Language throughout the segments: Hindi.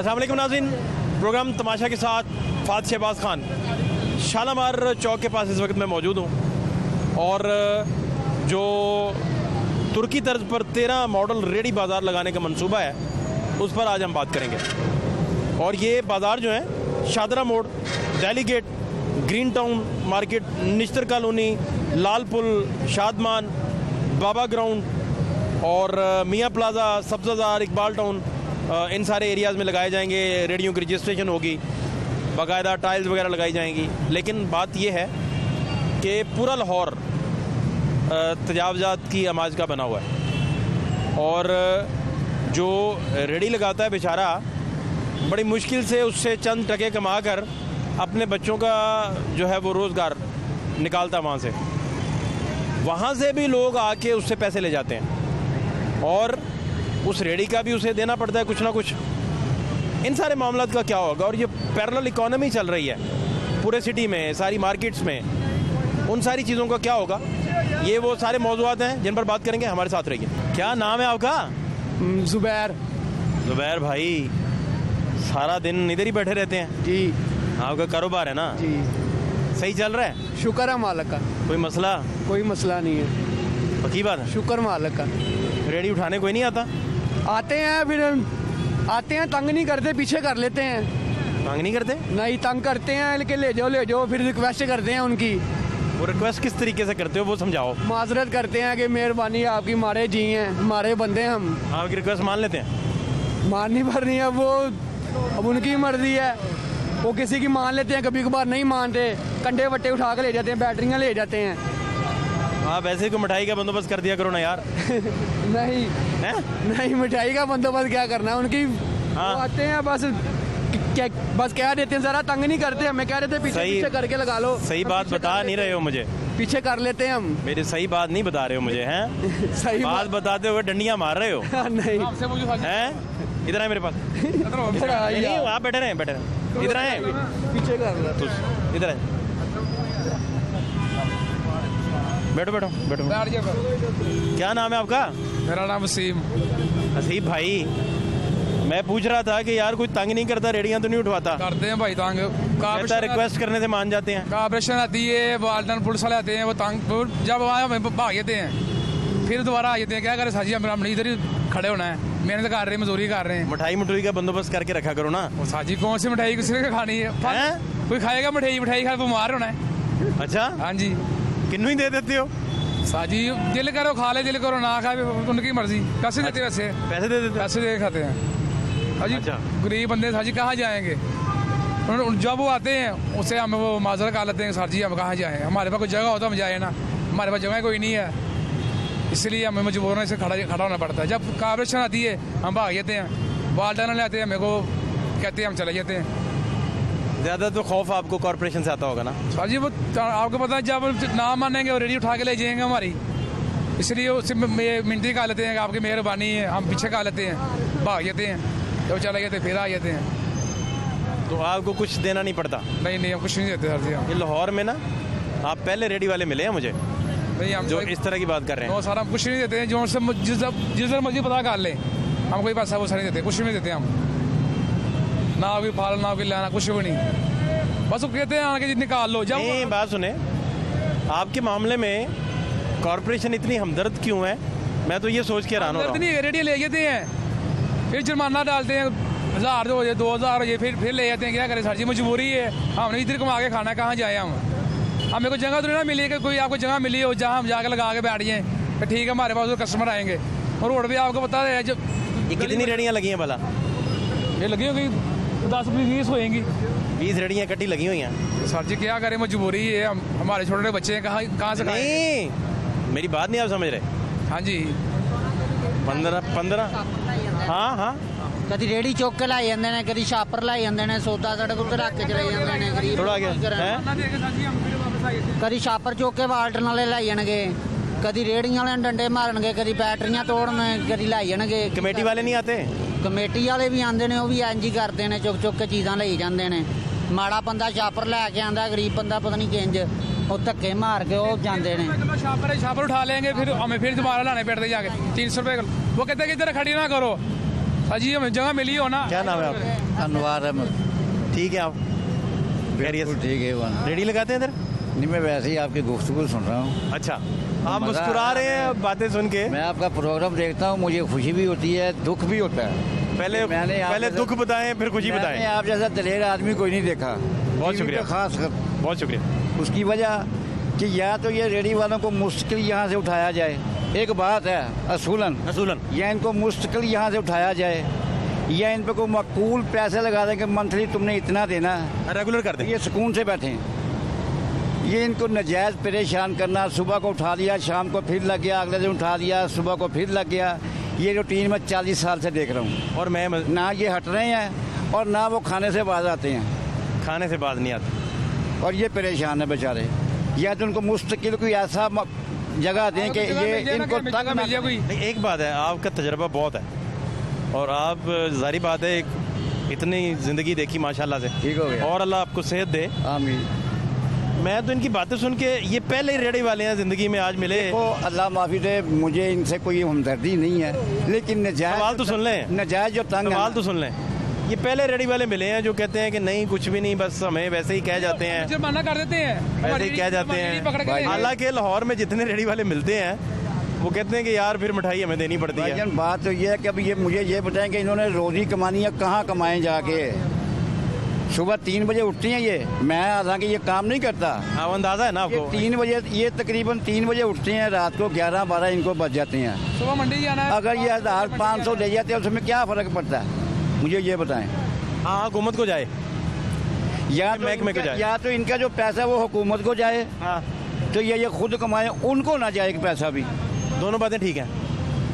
अस्सलाम वालेकुम नाज़रीन, प्रोग्राम तमाशा के साथ फात शहबाज खान शालामार चौक के पास इस वक्त मैं मौजूद हूँ और जो तुर्की तर्ज पर 13 मॉडल रेडी बाज़ार लगाने का मंसूबा है उस पर आज हम बात करेंगे। और ये बाज़ार जो है शादरा मोड़, Delhi Gate, Green Town Market, Nishtar Colony, Lal Pul, Shadman, Baba Ground और मियाँ प्लाजा, सब्ज़ाजार, इकबाल टाउन, इन सारे एरियाज़ में लगाए जाएंगे। रेडियो की रजिस्ट्रेशन होगी, बाकायदा टाइल्स वगैरह लगाई जाएंगी। लेकिन बात यह है कि पूरा लाहौर तजावजात की आमाज का बना हुआ है और जो रेडी लगाता है बेचारा बड़ी मुश्किल से उससे चंद टके कमा कर अपने बच्चों का जो है वो रोज़गार निकालता है। वहाँ से भी लोग आके उससे पैसे ले जाते हैं और उस रेडी का भी उसे देना पड़ता है कुछ ना कुछ। इन सारे मामलात का क्या होगा? और ये पैरेलल इकोनॉमी चल रही है पूरे सिटी में, सारी मार्केट्स में, उन सारी चीज़ों का क्या होगा? ये वो सारे मौज़ूआत हैं जिन पर बात करेंगे। हमारे साथ रहिए। क्या नाम है आपका? जुबैर। जुबैर भाई, सारा दिन इधर ही बैठे रहते हैं जी। आपका कारोबार है ना? जी। सही चल रहा है? शुक्र है मालिक का। कोई मसला? कोई मसला नहीं है। पक्की बात है? शुक्र मालिक का। रेडी उठाने कोई नहीं आता? आते हैं, फिर आते हैं, तंग नहीं करते, पीछे कर लेते हैं। तंग नहीं करते? नहीं, तंग करते हैं लेकिन ले जाओ, फिर रिक्वेस्ट करते हैं उनकी। वो रिक्वेस्ट किस तरीके से करते हो वो समझाओ। माजरत करते हैं कि मेहरबानी आपकी, हमारे जी हैं, हमारे बंदे हैं हम। आपकी रिक्वेस्ट मान लेते हैं? माननी भरनी है वो, अब उनकी मर्जी है। वो किसी की मान लेते हैं, कभी कभार नहीं मानते, कंडे वट्टे उठा के ले जाते हैं, बैटरियाँ ले जाते हैं। आप ऐसे को मिठाई का बंदोबस्त कर दिया करो ना यार। नहीं है? नहीं, मिठाई का बंदोबस्त क्या करना है उनकी। हाँ। वो आते हैं बस कह देते हैं, जरा तंग नहीं करते, हमें कह देते पीछे करके लगा लो। सही बात बता नहीं रहे हो मुझे। पीछे कर लेते हैं हम। मेरी सही बात नहीं बता रहे हो मुझे, हैं? सही बात बताते हुए डंडियां मार रहे हो। नहीं, हैं? इधर आए मेरे पास। नहीं, आप बैठे रहे, बैठे रहे, इधर आए, पीछे कर, इधर आए, बैठो बैठो बैठो। क्या नाम है आपका? मेरा नाम वसीम। हसीब भाई, मैं पूछ रहा था कि यार कोई तंग नहीं करता, रेडियां तो नहीं उठवाता? करते हैं भाई तंग। रिक्वेस्ट करने से मान जाते हैं। कॉर्पोरेशन आती है, वाल्टन पुलिस वाले आते हैं, वो तंग जब भाग जाते हैं, फिर दोबारा आ जाते हैं। क्या करें साजी, हम इधर ही खड़े होना है, मेहनत कर रहे हैं, मजदूरी कर रहे हैं। मिठाई का बंदोबस्त करके रखा करो ना। वो साजी कौन सी मिठाई किसी ने खानी है? कोई खाएगा मिठाई खा बीमार होना है। अच्छा, हाँ जी। किन्नू ही दे देते हो? साजी दिल करो खा ले, दिल करो ना खाए, उनकी मर्जी। कैसे देते? वैसे पैसे दे देते? पैसे दे खाते हैं साजी। अच्छा। गरीब बंदे साजी कहाँ जाएंगे? जब वो आते हैं उससे हम वो माजरा कर लेते हैं, सर जी हम कहाँ जाएँ, हमारे पास कोई जगह होता हम जाए ना, हमारे पास जगह कोई नहीं है, इसलिए हमें मजबूरन से खड़ा होना पड़ता है। जब कॉर्पोरेशन आती है हम भाग जाते हैं, वाल्टन ले आते हैं, मेरे को कहते हैं, हम चले जाते हैं। ज़्यादा तो खौफ आपको कॉर्पोरेशन से आता होगा ना? सर जी वो आपको पता है, जब ना मानेंगे वो रेडी उठा के ले जाएंगे हमारी, इसलिए उससे मिनती कर लेते हैं कि आपकी मेहरबानी है, हम पीछे कर लेते हैं, भाग जाते हैं, तो चले जाते फिर आ जाते हैं। तो आपको कुछ देना नहीं पड़ता? नहीं, हम कुछ नहीं देते सर जी। हम ये लाहौर में ना आप पहले रेडी वाले मिले हैं मुझे, नहीं, हम जो इस तरह की बात कर रहे हैं। वो सारा हम कुछ नहीं देते हैं, जो जिस मर्जी पता कर लें, हम कोई पैसा वो नहीं देते, कुछ नहीं देते हम, ना कोई फाल, ना कोई लेना, कुछ भी नहीं। बस वो कहते हैं आके निकाल लो। जब बात सुने, आपके मामले में कॉर्पोरेशन इतनी हमदर्द क्यों है? मैं तो ये सोच के हैरान हो रहा हूं। नहीं, रेडी ले जाते हैं, फिर जुर्माना डालते हैं, 1000 हो जाए, 2000 हो जाए, फिर ले जाते हैं। क्या करें सर जी, मजबूरी है, हमने इधर कमा के खाना, कहाँ जाए हम? हमें कोई जगह तो नहीं ना मिली कि कोई आपको जगह मिली हो जहाँ हम जाके लगा के बैठ जाएं, तो ठीक है हमारे पास कस्टमर आएंगे। और रोड भी आपको पता है जब ये कितनी रेडियाँ लगी हैं भला? ये लगी होगी 10-20 होएंगी। 20 रेडियाँ इकट्ठी लगी हुई हैं। सर जी क्या करें, मजबूरी है, हमारे छोटे छोटे बच्चे हैं, कहाँ से नहीं, मेरी बात नहीं आप समझ रहे? हाँ जी, 15 हाँ कभी रेडी चुक के लाई जाते हैं, कभी छापर लाई जाते हैं, सौदा सड़क उत्ते रख के चले जाते हैं, थोड़ा आगे कभी छापर चुक के वाल्टन वाले लाई जाएंगे, कभी रेहड़ियां वाले डंडे मारनगे, कभी बैटरियां तोड़ने, कभी लाई जाएंगे। कमेटी वाले नहीं आते? कमेटी वाले भी आते हैं, वो भी इंज ही करते हैं, चुक के चीज़ां ले जाते हैं। माड़ा बंदा छापर लैके आंदा, गरीब बंदा पता नहीं किंज वो धक्के मार के वो जाते हैं। छापर उठा लेंगे, फिर हमें फिर दोबारा लाने पड़ते जाके 300 रुपये। वो कहते हैं कि इधर खड़ी ना करो, अजी हमें जगह मिली हो ना। क्या नाम है आपका? अनवार अहमद। ठीक है, आप खैरियत से? ठीक है वहाँ। रेडी लगाते हैं इधर? नहीं, मैं वैसे ही आपकी गुफ्तगू सुन रहा हूँ। अच्छा, आप मुस्कुरा रहे हैं बातें सुन के। मैं आपका प्रोग्राम देखता हूँ, मुझे खुशी भी होती है, दुख भी होता है। पहले दुख बताएं फिर खुशी बताएं। मैंने आप जैसा दलेर आदमी कोई नहीं देखा। बहुत शुक्रिया, खास कर बहुत शुक्रिया। उसकी वजह कि या तो ये रेडी वालों को मुश्किल यहाँ से उठाया जाए, एक बात है असूलन, या इनको मुश्किल यहाँ से उठाया जाए, या इन पे कोई मकबूल पैसे लगा दें कि मंथली तुमने इतना देना, रेगुलर कर दें, ये सुकून से बैठें। ये इनको नजायज़ परेशान करना, सुबह को उठा लिया, शाम को फिर लग गया, अगले दिन उठा लिया, सुबह को फिर लग गया, ये रूटीन मैं 40 साल से देख रहा हूँ। और मैं ना ये हट रहे हैं और ना वो खाने से बाज आते हैं। खाने से बाज नहीं आते और ये परेशान है बेचारे। या तो उनको मुस्तकिल कोई ऐसा जगह दें कि ये इनको तंग ना करें। एक बात है, आपका तजर्बा बहुत है और आप जारी बात है इतनी ज़िंदगी देखी माशाल्लाह से, ठीक हो गया, और अल्लाह आपको सेहत दे। आमीन। मैं तो इनकी बातें सुन के, ये पहले ही रेडी वाले हैं ज़िंदगी में, आज मिले। तो अल्लाह माफ़ी दे, मुझे इनसे कोई हमदर्दी नहीं है, लेकिन नजायज़ सवाल तो सुन लें, नजायज़ जो तंग सवाल तो सुन लें। ये पहले रेडी वाले मिले हैं जो कहते हैं कि नहीं कुछ भी नहीं, बस हमें वैसे ही कह जाते हैं, मना कर देते हैं, वैसे ही कह जाते हैं। हालांकि लाहौर में जितने रेडी वाले मिलते हैं वो कहते हैं कि यार फिर मिठाई हमें देनी पड़ती है। बात तो ये है कि अब ये मुझे ये बताएं कि इन्होंने रोजी कमानी है, कहाँ कमाएं जाके? सुबह 3 बजे उठती हैं ये, मैं हालांकि ये काम नहीं करता। हाँ, अंदाजा है ना आपको? 3 बजे, ये तकरीबन 3 बजे उठते हैं, रात को 11-12 इनको बज जाते हैं। सुबह मंडी जाना है। अगर ये 1500 ले जाते हैं उसमें क्या फ़र्क पड़ता है, मुझे ये बताएं। हाँ, हुकूमत को जाए या तो इनका जो पैसा वो हुकूमत को जाए, हाँ, तो ये खुद कमाए, उनको ना जाए पैसा भी। दोनों बातें ठीक हैं।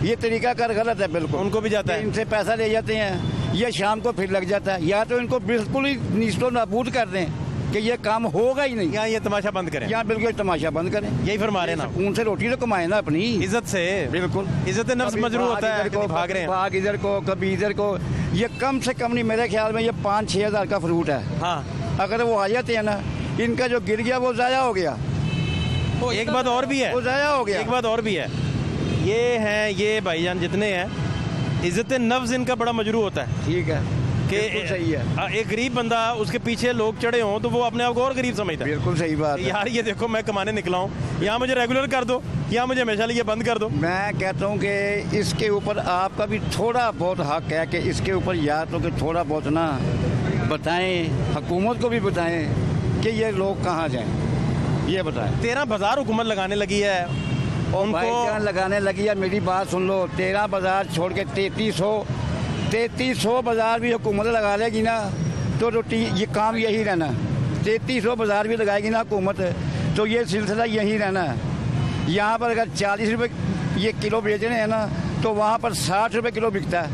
ये तरीका कर गलत है बिल्कुल। उनको भी जाता है, इनसे पैसा ले जाते हैं, ये शाम को फिर लग जाता है। या तो इनको बिल्कुल ही नीस्तो नाबूद कर दें कि ये काम होगा ही नहीं, यहाँ ये तमाशा बंद करें, यहाँ बिल्कुल तमाशा बंद करें। यही फरमा रहे हैं ना, उनसे रोटी तो कमाए ना अपनी इज्जत से। बिल्कुल, इज्जत नफ्स मजरूह होता है, भाग रहे हैं, भाग इधर को कभी इधर को। ये कम से कम नहीं, मेरे ख्याल में ये 5-6 हज़ार का फ्रूट है। हाँ, अगर वो आ जाते हैं ना, इनका जो गिर गया वो ज़ाया हो गया। एक बात और भी है, वो ज़ाया हो गया। एक बात और भी है, ये हैं, ये भाईजान जितने हैं, इज्जत नफ्स इनका बड़ा मजरूह होता है। ठीक है कि सही है। एक गरीब बंदा, उसके पीछे लोग चढ़े हों तो वो अपने आप को और गरीब समझता है। बिल्कुल सही बात है। यार ये देखो मैं कमाने निकला हूँ, यहाँ मुझे रेगुलर कर दो, यहाँ मुझे हमेशा लिए बंद कर दो। मैं कहता हूँ कि इसके ऊपर आपका भी थोड़ा बहुत हक है कि इसके ऊपर या तो कि थोड़ा बहुत ना बताएं, हुकूमत को भी बताएं कि ये लोग कहाँ जाएं, ये बताएं। 13 बाजार हुकूमत लगाने लगी है, उनको लगाने लगी है। मेरी बात सुन लो, 13 बाजार छोड़ के 3300 बाजार भी हुकूमत लगा लेगी ना, तो रोटी ये काम यही रहना। 3300 बाजार भी लगाएगी ना हुकूमत, तो ये सिलसिला यही रहना है। यहाँ पर अगर 40 रुपये ये किलो बेच रहे हैं ना, तो वहाँ पर 60 रुपये किलो बिकता है।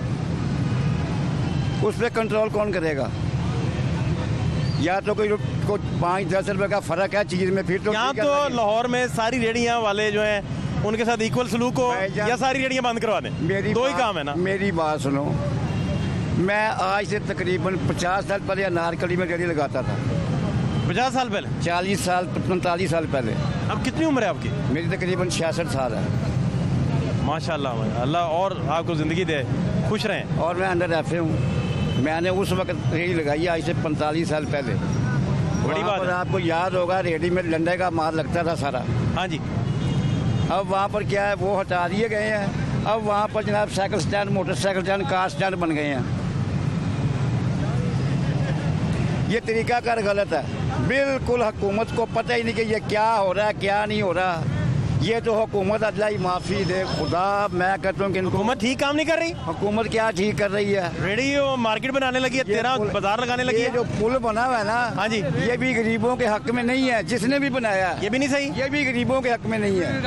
उस पर कंट्रोल कौन करेगा? या तो कोई 5-10 रुपये का फ़र्क है चीज़ में, फिर तो यहाँ तो लाहौर में सारी रेडियाँ वाले जो हैं उनके साथ इक्वल सलूक हो या सारी रेडियाँ बंद करवा दें, दो ही काम है ना। मेरी बात सुनो, मैं आज से तकरीबन 50 साल पहले अनारकली में रेडी लगाता था। 50 साल पहले? 40 साल 45 साल पहले। अब कितनी उम्र है आपकी? मेरी तकरीबन 66 साल है। माशाल्लाह, अल्लाह और आपको ज़िंदगी दे, खुश रहें। और मैं अंडर एफ हूँ। मैंने उस वक्त रेडी लगाई आज से 45 साल पहले। बड़ी बात है। आपको याद होगा, रेडी में लंडे का माल लगता था सारा। हाँ जी। अब वहाँ पर क्या है, वो हटा दिए गए हैं। अब वहाँ पर जनाब cycle stand, motorcycle stand, car stand बन गए हैं। ये तरीका कर गलत है बिल्कुल। हुकूमत को पता ही नहीं कि ये क्या हो रहा है, क्या नहीं हो रहा। ये तो हुकूमत अल्लाह ही माफ़ी दे खुदा। मैं कहता हूँ कि हुकूमत ठीक काम नहीं कर रही। हुकूमत क्या ठीक कर रही है? रेडी मार्केट बनाने लगी है, 13 बाजार लगाने लगी है। जो पुल बना हुआ है ना, हाँ जी, ये भी गरीबों के हक में नहीं है। जिसने भी बनाया ये भी नहीं सही, ये भी गरीबों के हक में नहीं है।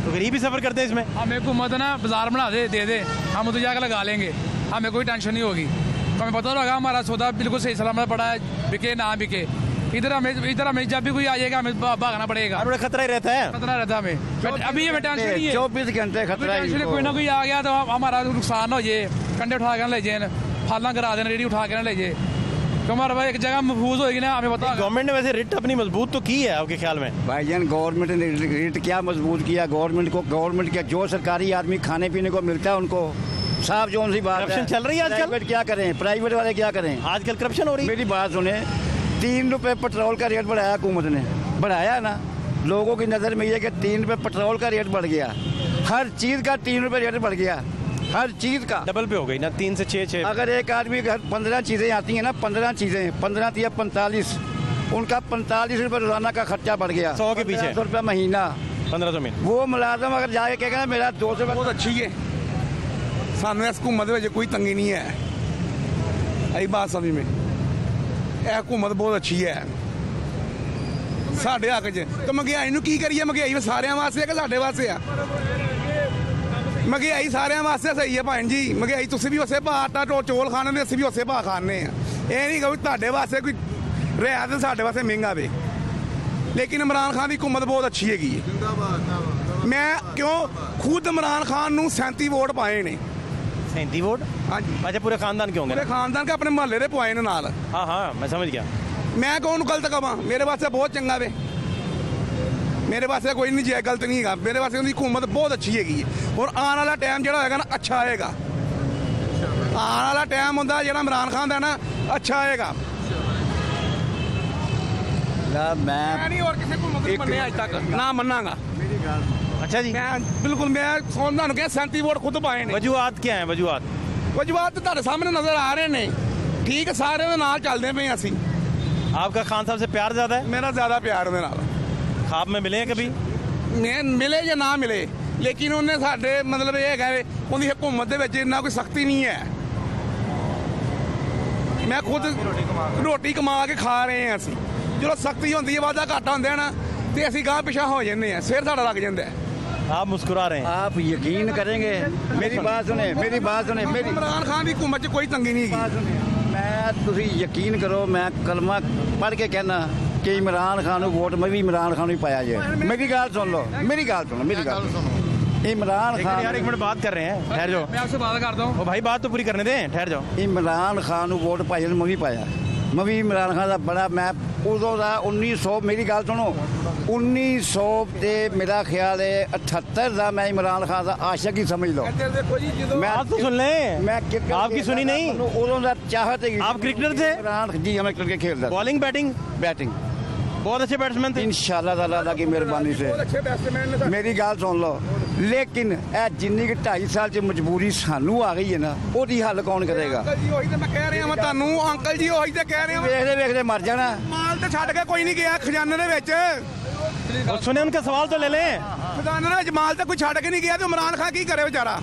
तो गरीब ही सफर करते हैं इसमें। हमें हुकूमत ना बाजार बना दे दे, हम उधर जाकर लगा लेंगे, हमें कोई टेंशन नहीं होगी। हमें पता होगा हमारा सौदा बिल्कुल सही सलामत पड़ा है, बिके ना बिके। इधर हमें जब भी कोई आ जाएगा हमें भागना पड़ेगा। और खतरा ही रहता है, खतरा रहता है हमें। अभी हमें टेंशन नहीं है, 24 घंटे खतरा है। कोई ना कोई आ गया तो हमारा नुकसान हो जाए, कंडे उठा के ले जाए, फालना करा देना, रेडी उठा के ले जाए, तो हमारा भाई एक जगह महफूज होगी ना, हमें पता। गवर्नमेंट ने वैसे रिट अपनी मजबूत तो की है आपके ख्याल में? भाईजान गवर्नमेंट ने रिट क्या मजबूत किया? गवर्नमेंट के जो सरकारी आदमी खाने पीने को मिलता है उनको साफ जोन सी बात करप्शन चल रही है आजकल। प्राइवेट क्या करें, प्राइवेट वाले क्या करें? आजकल करप्शन हो रही है। मेरी बात सुने, 3 रुपए पेट्रोल का रेट बढ़ाया हुकूमत ने, बढ़ाया ना। लोगों की नज़र में ये कि 3 रुपए पेट्रोल का रेट बढ़ गया, हर चीज़ का 3 रुपए रेट बढ़ गया, हर चीज़ का डबल पे हो गई ना, 3 से 6। अगर एक आदमी घर 15 चीज़ें आती हैं ना, 15 चीज़ें, 15 या 45, उनका 45 रुपये रोजाना का खर्चा बढ़ गया, 100 के पीछे 100 रुपया महीना, 1500 में। वो मुलाजम अगर जाके कहेगा ना मेरा 200 बहुत अच्छी है, सानू इस हुकूमत में कोई तंगी नहीं है। आई बात समझ में, यह हुकूमत बहुत अच्छी है साढ़े हक च। तो महंगाई नूं की करिए? महंगाई सारे वास्ते है कि साढ़े वास्ते है? महंगाई सारे वास्ते सही है भैन जी। महंगाई तुम भी उसे भाव आटा चौल खाने ने, असं भी उसे भाव खाने हैं। ये नहीं कहूँ ਤੁਹਾਡੇ वास्ते कोई रहा तो साढ़े वास्ते महंगा वे, लेकिन इमरान खान की हुकूमत बहुत अच्छी हैगी। मैं क्यों खुद इमरान खान नूं 37 वोट पाए ने। 37 वोट? हाँ जी। अच्छा, पूरे खानदान के होंगे? पूरे खानदान के अपने मोहल्ले के पवाए ने नाल। हाँ हाँ, मैं समझ गया। मैं कौन गलत कवा? मेरे वास्ते बहुत चंगा वे, मेरे वास्ते कोई नहीं जाए गलत नहीं है। मेरे वास्ते उनकी हुकूमत बहुत अच्छी हैगी और आने वाला टाइम जो होगा ना अच्छा आएगा। आने वाला टाइम होता जो इमरान खान का ना अच्छा आएगा। मैं नहीं और किसी हुकूमत को मन्ने आज तक ना मनांगा। अच्छा जी, मैं बिल्कुल मैं सोचता हूँ कि 37 वोट खुद पाए ने। वजूहत क्या है? वजूहत तो ਤੁਹਾਡੇ सामने नजर आ रहे ने। ठीक है, सारे दे नाल चलदे पे असीं। आपका खान साहब से प्यार ज्यादा है? मेरा ज्यादा प्यार ਉਹਦੇ ਨਾਲ। ख्वाब में मिले हैं कभी? मैं मिले या ना मिले, लेकिन उन्हें साडे मतलब ये है उनकी हुकूमत दे विच इन्ना कोई सख्ती नहीं है। मैं खुद रोटी कमा के खा रहे हैं असीं। जो सख्ती होती है, वादा घाटा होंगे ना, तो असीं गांह पिछा हो जाते हैं, सिर साड़ा लग जाता है। आप मुस्कुरा रहे हैं। आप यकीन करेंगे, मेरी बात सुने, मेरी बात सुने, मेरी इमरान खान की हुकूमत च कोई तंगी नहीं है। मैं तुसी यकीन करो, मैं कलमा पढ़ के कहना कि इमरान खान को वोट मैं भी इमरान खान ही पाया जाए। मेरी गाल सुन लो, मेरी गाल सुनो, मेरी गाल सुनो। इमरान खान यार, 1 मिनट बात कर रहे हैं, ठहर जाओ। मैं आपसे बात करता हूँ। ओ भाई, बात तो पूरी करने दें, ठहर जाओ। इमरान खान को वोट पाया मैं भी पाया, मैं भी इमरान खान का बड़ा। मैं उदों का 1900, मेरी गाल सुनो, 1900 ते मेरा ख्याल है 78 का मैं इमरान खान का आशिक ही समझ लो। मैं आप तो सुन लें, मैं क्रिकेट आपकी सुनी नहीं? उदों का चाहत है। आप क्रिकेटर थे? इमरान जी, हमें क्रिकेट खेलता। Bowling batting? बैटिंग बहुत अच्छे बैट्समैन थे। इंशाल्लाह ताला की मेहरबानी से। मेरी गाल सुन लो, लेकिन ए जिन्नी की 2.5 साल च मजबूरी सानू आ गई है ना, ਉਹਦੀ हल कौन करेगा? मैं कह रहा मैं ਤੁਹਾਨੂੰ अंकल जी ਉਹੀ ਤੇ ਕਹਿ ਰਿਹਾ ਵੇਖਦੇ ਵੇਖਦੇ ਮਰ ਜਾਣਾ। ਮਾਲ ਤੇ ਛੱਡ ਕੇ ਕੋਈ ਨਹੀਂ ਗਿਆ ਖਜ਼ਾਨੇ ਦੇ ਵਿੱਚ। और सुने, उनका सवाल तो ले लें। ਖਜ਼ਾਨੇ ਦੇ ਵਿੱਚ ਮਾਲ ਤੇ ਕੋਈ ਛੱਡ ਕੇ ਨਹੀਂ ਗਿਆ ਤੇ ਇਮਰਾਨ ਖਾਨ ਕੀ ਕਰੇ ਵਿਚਾਰਾ?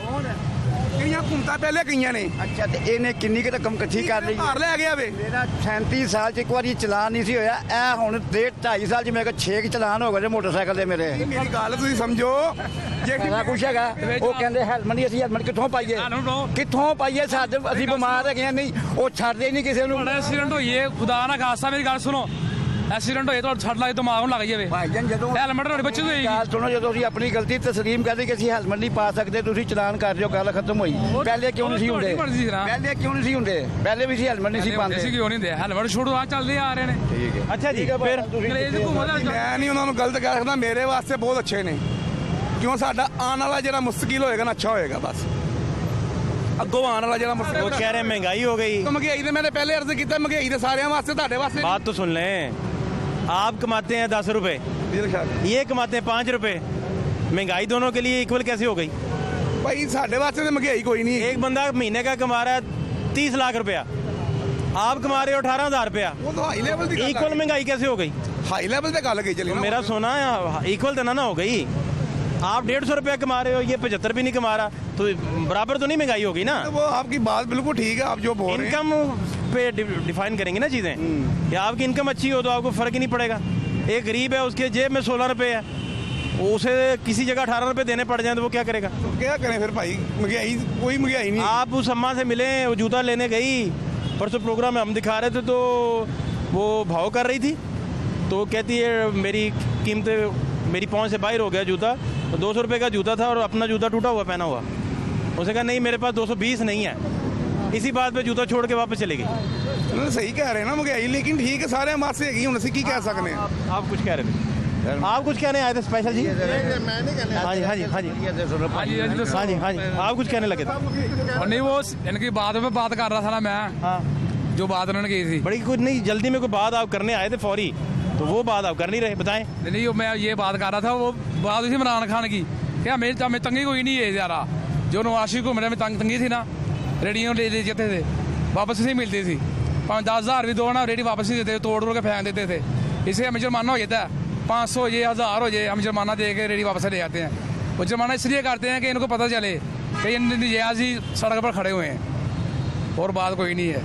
ਕਿੰਨੀਆਂ ਹੁਕੂਮਤਾਂ ਪਹਿਲੇ ਗਈਆਂ ਨੇ। ਅੱਛਾ, ਤੇ ਇਹਨੇ ਕਿੰਨੀ ਕਿ ਰਕਮ ਇਕੱਠੀ ਕਰ ਲਈ? ਘਰ ਲੈ ਗਿਆ ਵੇ। ਮੇਰਾ 37 ਸਾਲ ਚ ਇੱਕ ਵਾਰੀ ਚਲਾਨ ਨਹੀਂ ਸੀ ਹੋਇਆ। ਇਹ ਹੁਣ 2.5 ਸਾਲ ਚ ਮੇਰੇ ਕੋਲ 6 ਚਲਾਨ ਹੋ ਗਏ ਨੇ ਮੋਟਰਸਾਈਕਲ ਦੇ ਮੇਰੇ। ਮੇਰੀ ਗੱਲ ਤੁਸੀਂ ਸਮਝੋ, ਜੇ ਸਾਰਾ ਕੁਛ ਹੈਗਾ। ਉਹ ਕਹਿੰਦੇ ਹੈਲਮਟ ਨਹੀਂ, ਅਸੀਂ ਹੈਲਮਟ ਕਿੱਥੋਂ ਪਾਈਏ? ਕਿੱਥੋਂ ਪਾਈਏ? ਸਾਡੇ ਅਸੀਂ ਬਿਮਾਰ ਹੈਗੇ ਆ। ਨਹੀਂ, ਉਹ ਛੱਡਦੇ ਨਹੀਂ ਕਿਸੇ ਨੂੰ। बड़ा एक्सीडेंट होइए, खुदा ना खासा, मेरी गल सुनो, एक्सीडेंट होइए तो छड़ लाए दिमाग लग जाए। ਭਾਈਜਾਨ ਜਦੋਂ हेलमेट ਤੁਹਾਡੇ ਬੱਚੇ ਤੋਂ ਗੱਲ ਸੁਣੋ, ਜਦੋਂ ਅਸੀਂ ਆਪਣੀ ਗਲਤੀ ਤਸਲੀਮ ਕਰਦੇ ਕਿ ਅਸੀਂ ਹੈਲਮਟ ਨਹੀਂ ਪਾ ਸਕਦੇ, ਤੁਸੀਂ ਚਲਾਨ ਕਰ ਰਹੇ ਹੋ, ਗੱਲ ਖਤਮ ਹੋਈ। ਪਹਿਲੇ ਕਿਉਂ ਨਹੀਂ ਸੀ ਹੁੰਦੇ? ਪਹਿਲੇ ਕਿਉਂ ਨਹੀਂ ਸੀ ਹੁੰਦੇ? ਪਹਿਲੇ ਵੀ ਸੀ ਹੈਲਮਟ ਨਹੀਂ ਸੀ ਪਾਉਂਦੇ। ਅਸੀਂ ਕਿਉਂ ਨਹੀਂ ਦੇ ਹੈਲਮਟ ਛੋੜੋ, ਆ ਚੱਲਦੇ ਆ ਰਹੇ ਨੇ। ਠੀਕ ਹੈ, अच्छा जी, फिर ਅੰਗਰੇਜ਼ ਹਕੂਮਤ ਦਾ ਮੈਂ ਨਹੀਂ ਉਹਨਾਂ ਨੂੰ ਗਲਤ ਕਹਿ ਸਕਦਾ। ਮੇਰੇ ਵਾਸਤੇ ਬਹੁਤ ਅੱਛੇ ਨੇ, ਕਿਉਂ ਸਾਡਾ ਆਉਣ ਵਾਲਾ ਜਿਹੜਾ ਮੁਸਤਕਿਲ ਹੋਏਗਾ ਨਾ, ਅੱਛਾ ਹੋਏਗਾ। ਬਸ ਅੱਗੋਂ ਆਉਣ ਵਾਲਾ ਜਿਹੜਾ वो ਮੁਸਤਕਿਲ कह रहे हैं महंगाई हो गई। ਮਹਿੰਗਾਈ ਦੇ ਮੈंने ਪਹਿਲੇ ਅਰਜ਼ ਕੀਤਾ, ਮਹਿੰਗਾਈ ਦੇ ਸਾਰਿਆਂ ਵਾਸਤੇ, ਤੁਹਾਡੇ ਵਾਸਤੇ। बात तो सुन लें, आप कमाते हैं 10 रुपए, ये कमाते हैं 5 रुपए, महंगाई दोनों के लिए इक्वल कैसे हो गई? ਭਾਈ ਸਾਡੇ ਵਾਸਤੇ ਤਾਂ ਮਹਿੰਗਾਈ ਕੋਈ ਨਹੀਂ। एक बंदा महीने का कमा रहा है 30 लाख रुपया, आप कमा रहे हो 18,000 रुपया, ਉਹ ਤਾਂ ਹਾਈ ਲੈਵਲ ਦੀ इक्वल महंगाई कैसे हो गई? हाई लेवल पे गल गई चली ना। मेरा सोना इक्वल तो ना हो गई। आप 150 रुपया कमा रहे हो, ये 75 भी नहीं कमा रहा, तो बराबर तो नहीं महंगाई होगी ना। वो आपकी बात बिल्कुल ठीक है, आप जो बोल रहे हैं। इनकम पे डिफाइन करेंगे ना चीज़ें। कि आपकी इनकम अच्छी हो तो आपको फ़र्क ही नहीं पड़ेगा। एक गरीब है, उसके जेब में 16 रुपये है, उसे किसी जगह 18 रुपये देने पड़ जाए तो वो क्या करेगा? तो क्या करें फिर भाई, महंगाई कोई महंगाई नहीं। आप उस अम्मा से मिले, वो जूता लेने गई, परसों प्रोग्राम में हम दिखा रहे थे, तो वो भाव कर रही थी, तो कहती है मेरी कीमतें, मेरी पहुंच से बाहर हो गया जूता। तो 200 रुपये का जूता था और अपना जूता टूटा हुआ पहना हुआ। उसने कहा नहीं, मेरे पास 220 नहीं है। इसी बात पे जूता छोड़ के वापस चली गई। उन्होंने सही कह रहे हैं ना महंगाई, लेकिन ठीक है सारे मासे हैगी, हुण असीं की कह सकते हैं। आप कुछ कह रहे थे? आप कुछ कहने आए थे स्पेशल जी? हाँ जी हाँ जी हाँ जी हाँ जी दसो। हाँ जी हाँ जी आप कुछ कहने लगे थे? और नहीं वो इनकी बात में बात कर रहा था ना मैं, हाँ जो बात उन्होंने की थी। बड़ी कुछ नहीं, जल्दी में कोई बात आप करने आए थे फौरी, तो वो बात आप कर नहीं रहे, बताएं। नहीं मैं ये बात कर रहा था, वो बात हुई थी इमरान खान की, क्या मेरी तंगी कोई नहीं है ज़्यादा। जो नवाज शरीफ को मेरे में तंगी थी ना, रेडियो ले जाते थे, वापस नहीं मिलती थी। 5-10 भी दो ना, रेडी वापस नहीं देते, तोड़ के फेंक देते थे। इससे हमें जुर्माना हो जाता है, 500 हो जाए 1000 हो जाए, हम जुर्माना दे के रेडी वापस ले जाते हैं। वो जुर्माना इसलिए करते हैं कि इनको पता चले कि नजायज़ ही सड़क पर खड़े हुए हैं, और बात कोई नहीं है।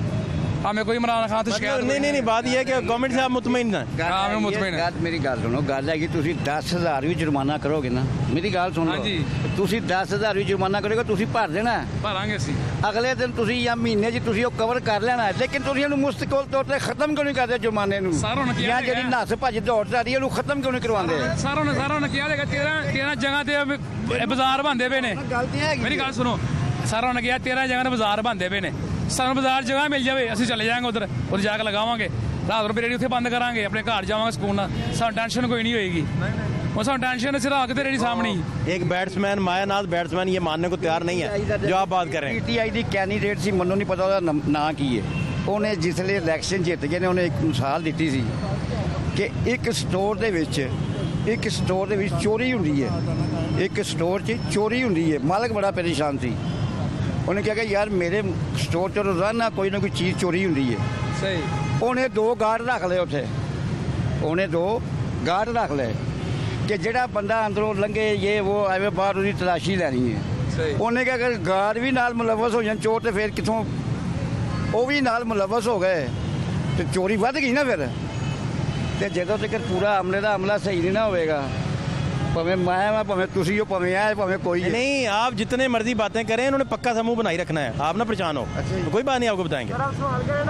हमें कोई इमरान खान तो शिकायत नहीं बात यह है कि गवर्नमेंट से आप मुतमईन हैं? हाँ मैं मुतमईन है। मेरी गल सुनो, गल है कि तुसी 10,000 भी जुर्माना करोगे ना, मेरी गल सुन लो, हाँ जी। तुसी 10,000 भी जुर्माना करोगे, तुसी भर देना है। भरांगे ਅਸੀਂ। अगले दिन तुसी या महीने च तुसी ਉਹ कवर कर लेना है, लेकिन तुसी ਇਹਨੂੰ ਮੁਸਤਕਿਲ ਤੌਰ ਤੇ ਖਤਮ ਕਿਉਂ ਨਹੀਂ ਕਰਦੇ जुर्माने ਨੂੰ? ਸਾਰਾ ਉਹਨਾਂ ਜਾਂ ਜਿਹੜੀ ਨੱਸ ਭੱਜ ਦੌੜ ਰਹੀ ਹੈ ਉਹਨੂੰ ਖਤਮ ਕਿਉਂ ਨਹੀਂ ਕਰਵਾਉਂਦੇ? ਸਾਰਾ ਨੇ ਕਿਹਾ ਲੇਗਾ 13 ਜਗ੍ਹਾ ਤੇ ਬਾਜ਼ਾਰ ਬਣਦੇ ਪਏ ਨੇ। ਗਲਤੀਆਂ ਹੈਗੀਆਂ। ਮੇਰੀ ਗੱਲ ਸੁਣੋ, ਸਾਰਾ ਨੇ ਕਿਹਾ 13 ਜਗ੍ਹਾ ਤੇ ਬਾਜ਼ਾਰ ਬਣਦੇ ਪਏ ਨੇ, ਸਾਨੂੰ ਬਾਜ਼ਾਰ ਜਗ੍ਹਾ ਮਿਲ ਜਾਵੇ ਅਸੀਂ ਚਲੇ ਜਾਵਾਂਗੇ ਉਧਰ ਜਾ ਕੇ ਲਗਾਵਾਂਗੇ, ਰਾਤ ਨੂੰ ਰੇੜੀ ਉੱਥੇ ਬੰਦ ਕਰਾਂਗੇ, ਆਪਣੇ ਘਰ ਜਾਵਾਂਗੇ ਸਕੂਨ ਨਾਲ, ਸਾਨੂੰ ਟੈਨਸ਼ਨ ਕੋਈ नहीं होएगी। वो ਸਾਨੂੰ ਟੈਨਸ਼ਨ ਸਿਰ ਆਕੇ ਤੇ ਰੇੜੀ ਸਾਹਮਣੇ ਹੀ। एक बैट्समैन मायानाज बैट्समैन ये मानने को तैयार नहीं है जो आप बात कर रहे हैं। ਪੀਟੀਆਈ ਦੀ ਕੈਂਡੀਡੇਟ ਸੀ, ਮੈਨੂੰ ਨਹੀਂ ਪਤਾ ਉਹਦਾ ਨਾਂ ਕੀ ਹੈ। ਉਹਨੇ ਜਿਸਲੇ ਇਲੈਕਸ਼ਨ ਜਿੱਤ ਗਏ ਨੇ, ਉਹਨੇ ਇੱਕ ਮਿਸਾਲ ਦਿੱਤੀ ਸੀ ਕਿ ਇੱਕ ਸਟੋਰ ਦੇ ਵਿੱਚ ਚੋਰੀ ਹੁੰਦੀ ਹੈ, ਇੱਕ ਸਟੋਰ 'ਚ ਚੋਰੀ ਹੁੰਦੀ ਹੈ। ਮਾਲਕ ਬੜਾ ਪਰੇਸ਼ਾਨ ਸੀ, ਉਹਨੇ ਕਿਹਾ ਕਿ ਯਾਰ ਮੇਰੇ ਸਟੋਰ 'ਚ ਰੋਜ਼ਾਨਾ ਕੋਈ ਨਾ ਕੋਈ ਚੀਜ਼ ਚੋਰੀ ਹੁੰਦੀ ਹੈ। ਸਹੀ। ਉਹਨੇ 2 ਗਾਰਡ ਰੱਖ ਲਏ ਉੱਥੇ, ਰੱਖ ਲਏ ਕਿ ਜਿਹੜਾ ਬੰਦਾ ਅੰਦਰੋਂ ਲੰਘੇ ਇਹ ਉਹ ਐਵੇਂ ਬਾਹਰ ਉਹਦੀ ਤਲਾਸ਼ੀ ਲੈਣੀ ਹੈ। ਸਹੀ। ਉਹਨੇ ਕਿਹਾ ਕਿ ਗਾਰਡ ਵੀ ਨਾਲ ਮੁਲਵਸ ਹੋ ਜਾਣ ਚੋਰ, ਤੇ ਫਿਰ ਕਿੱਥੋਂ ਉਹ ਵੀ ਨਾਲ ਮੁਲਵਸ ਹੋ ਗਏ ਤੇ ਚੋਰੀ ਵੱਧ ਗਈ ਨਾ ਫਿਰ। ਤੇ ਜਦੋਂ ਤੱਕ ਪੂਰਾ ਅਮਲਾ ਸਹੀ ਨਹੀਂ ਨਾ ਹੋਵੇਗਾ, ਭਾਵੇਂ ਮੈਂ ਭਾਵੇਂ ਤੁਸੀਂ ਹੋ, ਭਾਵੇਂ ਆਏ, ਭਾਵੇਂ ਕੋਈ है। नहीं आप जितने मर्जी बातें करें, इन्होंने पक्का समूह बनाई रखना है, आप ना परेशान हो। तो कोई बात नहीं आपको बताएंगे,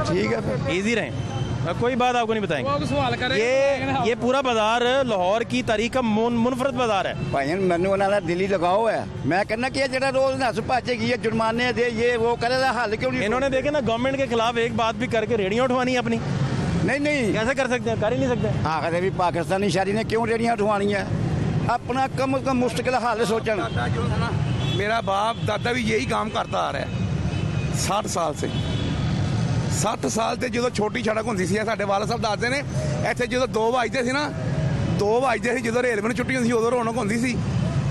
ठीक है फिर। ईजी रहें, कोई बात आपको नहीं बताएंगे। ਉਹ ਸਵਾਲ ਕਰੇ ये पूरा बाजार लाहौर की तारीख का मुनफरद बाजार है। ਭਾਈ ਮੈਨੂੰ ਉਹਨਾਂ ਦਾ ਦਿੱਲੀ ਲਗਾਓ ਹੈ। ਮੈਂ ਕਹਿੰਦਾ ਕਿ ਇਹ ਜਿਹੜਾ ਰੋਜ਼ ਨੱਸ ਭੱਜ ਗਈ ਹੈ, ਜੁਰਮਾਨੇ ਦੇ ਇਹ ਉਹ करे ਦਾ ਹੱਲ क्यों नहीं? इन्होंने देखे ना गवर्नमेंट के खिलाफ एक बात भी करके रेडियां उठवानी है अपनी, नहीं कैसे कर सकते हैं? कर ही नहीं सकते। आखिर भी पाकिस्तानी शहरी ने क्यों रेड़ियां उठवानियां? अपना कम से कम मुश्किल हल सोचन। मेरा बाप दादा भी यही काम करता आ रहा है 60 साल से। 60 ਸਾਲ ਤੇ ਜਦੋਂ ਛੋਟੀ ਸੜਕ ਹੁੰਦੀ ਸੀ, ਸਾਡੇ ਵਾਲਾ ਸਾਹਿਬ ਦੱਸਦੇ ਨੇ, ਇੱਥੇ ਜਦੋਂ 2 ਵਜਦੇ ਸੀ ਨਾ, 2 ਵਜਦੇ ਸੀ ਜਦੋਂ ਰੇਲਵੇ ਨੂੰ ਛੁੱਟੀ ਹੁੰਦੀ ਸੀ, ਉਦੋਂ ਰੌਣਕ ਹੁੰਦੀ ਸੀ,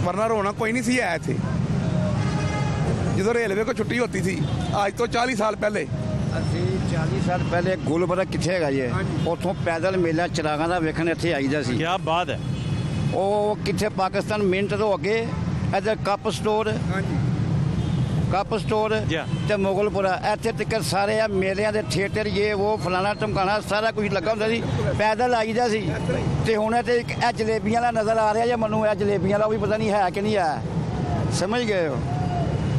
ਵਰਨਾ ਰੌਣਕ ਕੋਈ ਨਹੀਂ ਸੀ ਹੈ ਇੱਥੇ ਜਦੋਂ ਰੇਲਵੇ ਕੋ ਛੁੱਟੀ ਹੁੰਦੀ ਸੀ, ਅੱਜ ਤੋਂ 40 ਸਾਲ ਪਹਿਲੇ। ਅਸੀਂ 40 ਸਾਲ ਪਹਿਲੇ ਗੁਲਬਰਗ ਕਿੱਥੇ ਹੈਗਾ ਜੀ, ਉੱਥੋਂ ਪੈਦਲ ਮੇਲਾ ਚਿਰਾਗਾਂ ਦਾ ਵੇਖਣ ਇੱਥੇ ਆਈਦਾ ਸੀ। क्या बात है। ਉਹ ਕਿੱਥੇ ਪਾਕਿਸਤਾਨ ਮਿੰਟ ਤੋਂ ਅੱਗੇ ਇੱਧਰ ਕੱਪ ਸਟੋਰ ਜੀ। ਤੇ ਮੁਗਲਪੁਰਾ, ਇੱਥੇ ਤੱਕ ਸਾਰੇ ਆ ਮੇਲਿਆਂ ਦੇ ਥੀਏਟਰ ਇਹ ਉਹ ਫਲਾਣਾ ਟਮਕਾਣਾ ਸਾਰਾ ਕੁਝ ਲੱਗਾ ਹੁੰਦਾ ਸੀ, ਪੈਦਲ ਆਈਦਾ ਸੀ। ਤੇ ਹੁਣ ਤੇ ਇੱਕ ਇਹ ਜਲੇਬੀਆਂ ਦਾ ਨਜ਼ਰ ਆ ਰਿਹਾ ਜਾਂ ਮੈਨੂੰ ਇਹ ਜਲੇਬੀਆਂ ਦਾ ਵੀ ਪਤਾ ਨਹੀਂ ਹੈ ਕਿ ਨਹੀਂ ਹੈ, ਸਮਝ ਗਏ ਹੋ?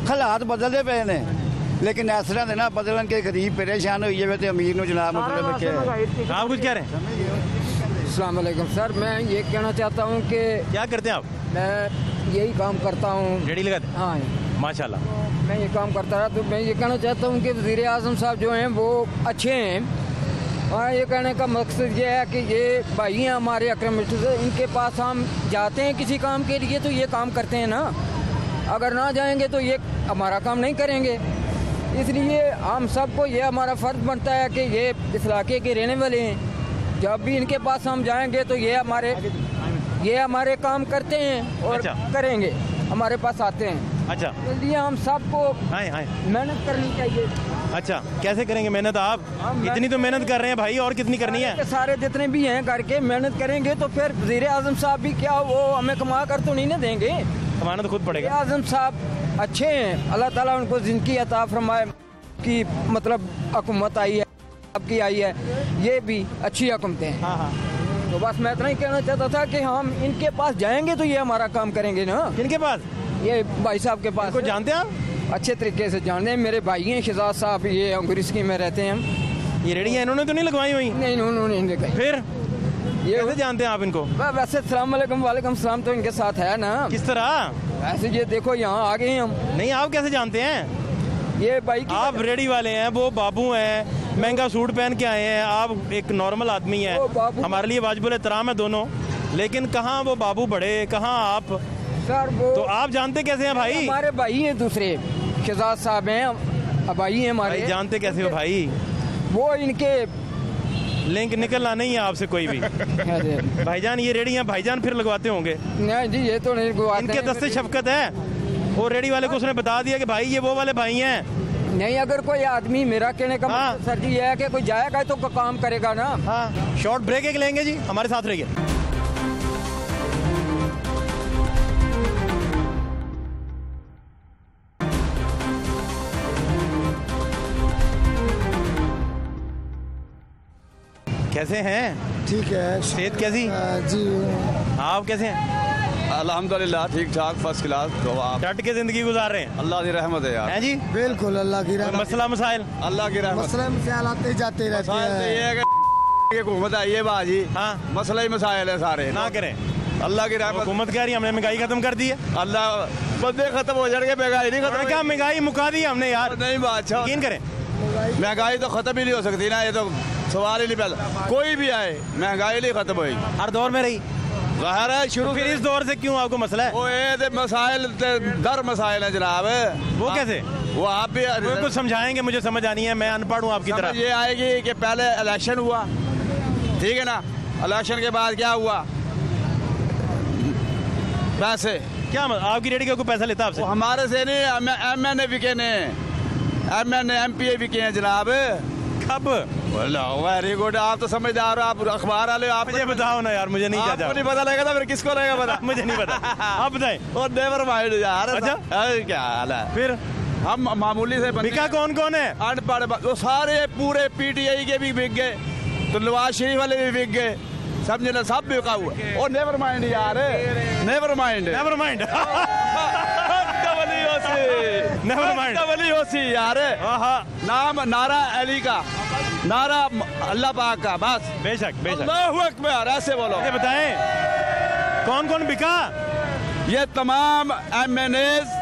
ਹਾਲਾਤ ਬਦਲਦੇ ਪਏ ਨੇ, लेकिन इस तरह ना बदलन के गरीब परेशान हो जाए तो अमीर जनाब मतलब क्या आप कुछ कह रहे हैं? अस्सलाम वालेकुम सर, मैं ये कहना चाहता हूँ कि क्या करते हैं आप? मैं यही काम करता हूँ। रेडी लगाते हैं? हाँ माशाल्लाह। मैं ये काम करता रहा, तो मैं ये कहना चाहता हूँ कि वज़ीर आज़म साहब जो हैं वो अच्छे हैं। और ये कहने का मकसद ये है कि ये भाई हैं हमारे अकरम मिस्टर, इनके पास हम जाते हैं किसी काम के लिए तो ये काम करते हैं ना, अगर ना जाएंगे तो ये हमारा काम नहीं करेंगे। इसलिए हम सबको ये हमारा फ़र्ज़ बनता है कि ये इस इलाके के रहने वाले हैं, जब भी इनके पास हम जाएंगे तो ये हमारे काम करते हैं और अच्छा। करेंगे, हमारे पास आते हैं। अच्छा, इसलिए हम सबको हाय मेहनत करनी चाहिए। अच्छा, कैसे करेंगे मेहनत आप? इतनी तो मेहनत कर रहे हैं भाई, और कितनी करनी है? सारे जितने भी हैं करके मेहनत करेंगे तो फिर वज़ीर आज़म साहब भी क्या वो हमें कमा कर तो नहीं ना देंगे, कमाना तो खुद पड़ेगा। वज़ीर आज़म साहब अच्छे हैं, अल्लाह ताला उनको ज़िंदगी अता फरमाए कि मतलब हुकूमत आई है, आपकी आई है, ये भी अच्छी हुकूमतें हैं। हाँ। तो बस मैं इतना ही कहना चाहता था कि हम इनके पास जाएंगे तो ये हमारा काम करेंगे ना। किनके पास? ये भाई साहब के पास। इनको जानते हैं आप? अच्छे तरीके से जानते हैं, मेरे भाई हैं शहजाद साहब, ये अंग्रेज़ी में रहते हैं हम। ये रेडियां इन्होंने तो नहीं लगवाई हुई? नहीं उन्होंने नहीं लगाई। फिर ये कैसे जानते हैं आप इनको? वैसे सलाम वालेकुम सलाम तो इनके साथ है ना। किस तरह? ऐसे ये देखो यहाँ आ गए हम। नहीं, आप कैसे जानते हैं? ये भाई आप रेडी वाले हैं, वो बाबू हैं, महंगा सूट पहन के आए हैं, आप एक नॉर्मल आदमी वो हैं, बाबू- हमारे लिए वाजिबुल एहतराम है दोनों, लेकिन कहाँ वो बाबू बड़े, कहाँ आप? सर वो तो आप जानते कैसे हैं भाई? हमारे भाई हैं दूसरे, शहजाद साहब हैं, भाई हैं हमारे। भाई जानते कैसे हो भाई? वो इनके लिंक निकलना नहीं है आपसे कोई भी। भाईजान ये रेडियां भाईजान फिर लगवाते होंगे? नहीं जी, ये तो नहीं लगवाते। इनके दस्ते शफकत है, वो रेडी वाले को उसने बता दिया कि भाई ये वो वाले भाई हैं। नहीं, अगर कोई आदमी, मेरा कहने का हाँ। मतलब सर जी है कि कोई जाएगा तो काम करेगा ना। हाँ, शॉर्ट ब्रेक एक लेंगे जी, हमारे साथ रहिए। कैसे हैं? ठीक है सेहत कैसी? जी। आप कैसे हैं? अल्हम्दुलिल्लाह ठीक ठाक फर्स्ट क्लास। तो आप डट के जिंदगी गुजार रहे हैं? अल्लाह की रहमत है यार। हैं जी? बिल्कुल अल्लाह की रहमत। मसला मसाइल? अल्लाह की रहमत। मसले मसाइल आते जाते रहते मसाइल तो ये हैं। है कि हुकूमत आई है बाजी। हाँ। मसला ही मसाइल है सारे। ना करें, अल्लाह की रहमत। हुकूमत कह रही है हमने महंगाई खत्म कर दी है। अल्लाह बंदे खत्म हो जाएंगे, महंगाई नहीं उन्होंने खत्म। क्या महंगाई मुका दी हमने यार? नहीं बादशाह, यकीन करें, महंगाई तो खत्म ही नहीं हो सकती ना, ये तो सवाल ही नहीं पैदा। कोई भी आए महंगाई नहीं खत्म होगी, हर दौर में रही। ज़ाहिर है शुरू फिर इस दौर से क्यों आपको मसला है? वो ये मसाइल दर मसाइल है जनाब। वो कैसे? वो आप भी वो कुछ समझाएंगे, मुझे समझ आनी है, मैं अनपढ़ हूँ आपकी समझ तरह। ये आएगी कि पहले इलेक्शन हुआ, ठीक है ना, इलेक्शन के बाद क्या हुआ, पैसे। क्या आपकी रेडी का कोई पैसा लेता आपसे? वो हमारे से नहीं, MNA बिके ने, MNA MPA बिके हैं जनाब। कब? वेरी गुड, आप तो समझदार हो, आप अखबार वाले हो। आप मुझे बताओ ना यार, मुझे नहीं आपको नहीं पता लगेगा तो फिर किसको लगेगा पता? मुझे नहीं पता, आप बताएं। और नेवर माइंड यार। अच्छा? क्या हाल है? फिर हम मामूली से बंदे बिका कौन कौन है? अनपढ़ वो सारे पूरे PTI के भी बिक गए, तो नवाज शरीफ वाले भी बिक गए, समझे ना, सब बिका हुआ। और नेवर माइंड यार, never mind, never mind, never mind यार। नाम नारा अली का, नारा अल्लाह पाक का, बस। बेशक बेशक। अल्लाहु अकबर, ऐसे बोलो। ये बताएं कौन कौन बिका? ये तमाम MNAs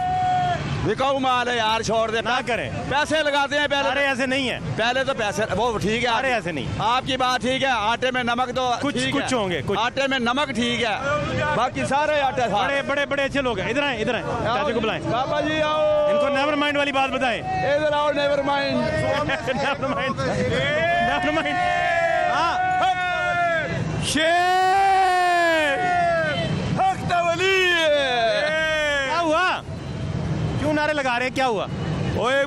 बिकाऊ माल है यार, छोड़ दे। ना करें, पैसे लगाते हैं पहले। अरे ऐसे नहीं है, पहले तो पैसे वो ठीक है। अरे ऐसे नहीं, आपकी बात ठीक है, आटे में नमक तो कुछ ठीक कुछ है। होंगे, कुछ आटे में नमक ठीक है, बाकी सारे आटे सारे। बड़े बड़े बड़े अच्छे लोग हैं। इधर आए, इधर आए, चाचा को बुलाएं, बाबा जी आओ, इनको नेवर माइंड वाली बात बताएं। इधर आओ, never mind. Never mind, never mind. हाँ, शेर हक तवली। क्या हुआ? क्यों नारे लगा रहे हैं? क्या हुआ? ओए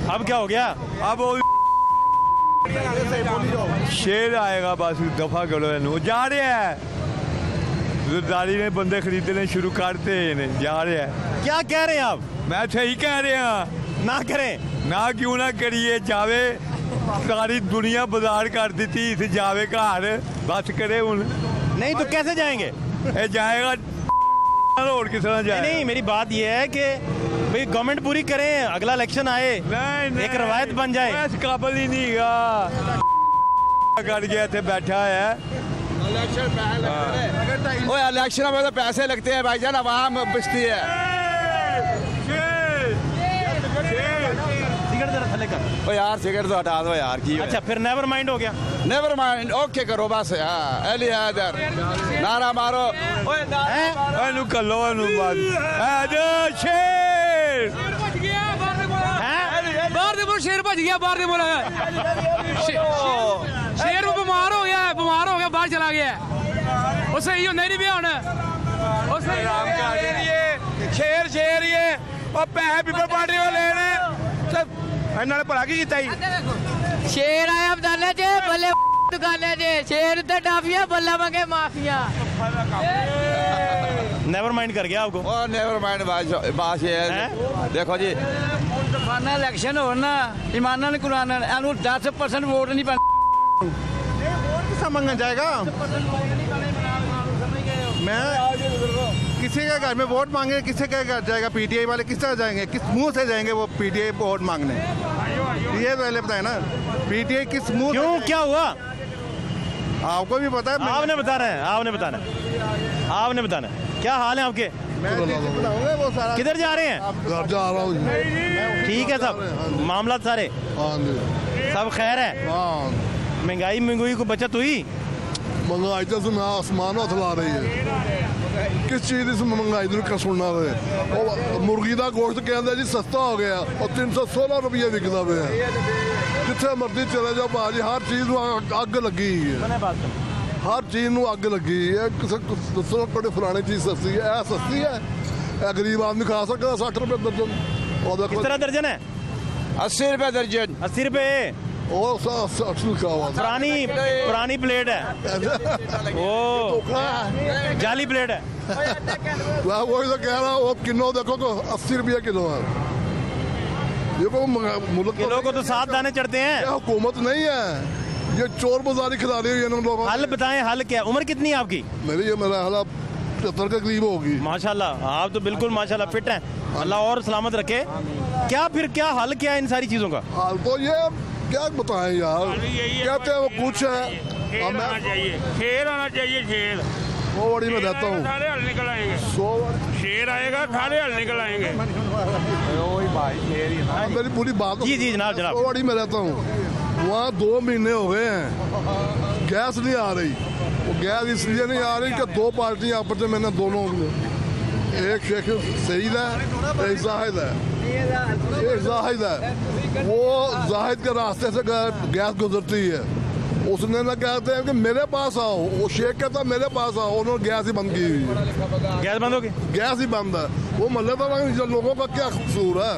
अब क्या हो गया? अब वो शेर आएगा, बस दफा करो। जा रहे हैं, जरदारी ने बंदे खरीदने शुरू करते हैं, जा रहे हैं। क्या कह रहे हैं आप? मैं सही कह रहे हैं, ना करें ना क्यों ना करिए, जावे सारी दुनिया बाजार कर दी थी, इस जावे घर बस करे हूं। नहीं तो कैसे जाएंगे? ये जाएगा और किस तरह जाए? नहीं, मेरी बात ये है कि भाई गवर्नमेंट पूरी करें, अगला इलेक्शन आए, एक रवायत बन जाए। इस काबिल ही नहीं गा कर गया थे, बैठा है। इलेक्शन में तो पैसे लगते हैं भाईजान, आवाम बचती है। सिगरेट जरा थल्ले कर। ओ यार सिगरेट तो हटा दो यार, की अच्छा, फिर नेवर माइंड हो गया। नेवर माइंड, ओके करो बस। अली हैदर नारा मारो, ओए नारा मारो, एनु कल्लो एनु बात हैदर शेर बाहर दे बोल, शेर भज गया बाहर दे बोल। शेर वो बीमार हो गया, बाहर चला गया। वो सही होने नहीं पिया होना, वो सही शेर शेर ही है। और पैसे पीपल पार्टी को लेने इन्होंने भला की कीता ही। शेर आया बदले जे बल्ले दुकाने जे, शेर ते टाफिया बल्ला मंगे माफिया। नेवर माइंड कर गया आपको? और नेवर माइंड बात ये है, देखो जी, दफाना इलेक्शन हो ना, ईमान नाल कुरान नाल, एनू 10% वोट नहीं पैंदा। किसका मंगन जाएगा? मैं किसी के घर में वोट मांगे, किसी के घर जाएगा? PTI वाले किस तरह जाएंगे? किस मुंह से जाएंगे वो PTI वोट मांगने? ये पहले बताए ना, PTI किस मुंह? क्यों, क्या हुआ? आपको भी पता है? आपने बताना है, आपने बताना है, आपने बताना है। क्या हाल है आपके? मैं बताऊंगा वो सारा। किधर जा रहे हैं? घर जा रहा हूँ। ठीक है सब मामला सारे, हाँ जी, सब खैर है? हाँ महंगाई को बचत हुई? महंगाई तो इसमें आसमान हथ ला रही है। किस चीज़ की महंगाई का सुनना रहे। और मुर्गी का गोश्त कहते जी सस्ता हो गया और 316 रुपये विकता पे। जिथे मर्जी चले जाओ भाजी, हर चीज़ अग लगी है, हर चीज़ में अग लगी है। दसो कोई फलानी चीज़ सस्ती है, सस्ती है, गरीब आदमी खा सकता 60 रुपये दर्जन। और किस तरह दर्जन है? 80 रुपये दर्जन। 80 रुपये पुरानी प्लेट है। ओ जाली प्लेट है। मैं वही तो कह रहा हूँ, किलो देखो तो 80 रुपये किलो है। ये को मुल्क किलो को तो 7 दाने चढ़ते हैं। हुकूमत नहीं है, ये चोर बाजारी खिला रही है इन लोगों। हल बताएं, हल क्या? उम्र कितनी है आपकी? मेरा हाल 75 के करीब होगी। माशाल्लाह, आप तो बिल्कुल माशाल्लाह फिट हैं। अल्लाह और सलामत रखे। क्या हल क्या है इन सारी चीज़ों का? हाल तो ये क्या बताएं यार, कहते हैं वो कुछ है। शेर आना चाहिए, शेर। वो बड़ी मैं रहता हूँ, सारे हल निकल आएंगे। शेर आएगा, सारे हल निकल आएंगे। मेरी पूरी बात जी जनाब। वो बड़ी मैं रहता हूँ, वहाँ 2 महीने हो गए हैं, गैस नहीं आ रही। वो गैस इसलिए नहीं आ रही कि 2 पार्टियाँ आपस में, मैंने दोनों, एक शेख सईद है, एक जाहिद है। वो जाहिद के रास्ते से गैस गुजरती है, उसने ना कहते हैं कि मेरे पास आओ, वो शेख कहता मेरे पास आओ, उन्होंने गैस ही बंद की हुई है। गैस बंद हो गई? गैस ही बंद है। वो मोहल्लेदार लोगों का क्या कसूर है?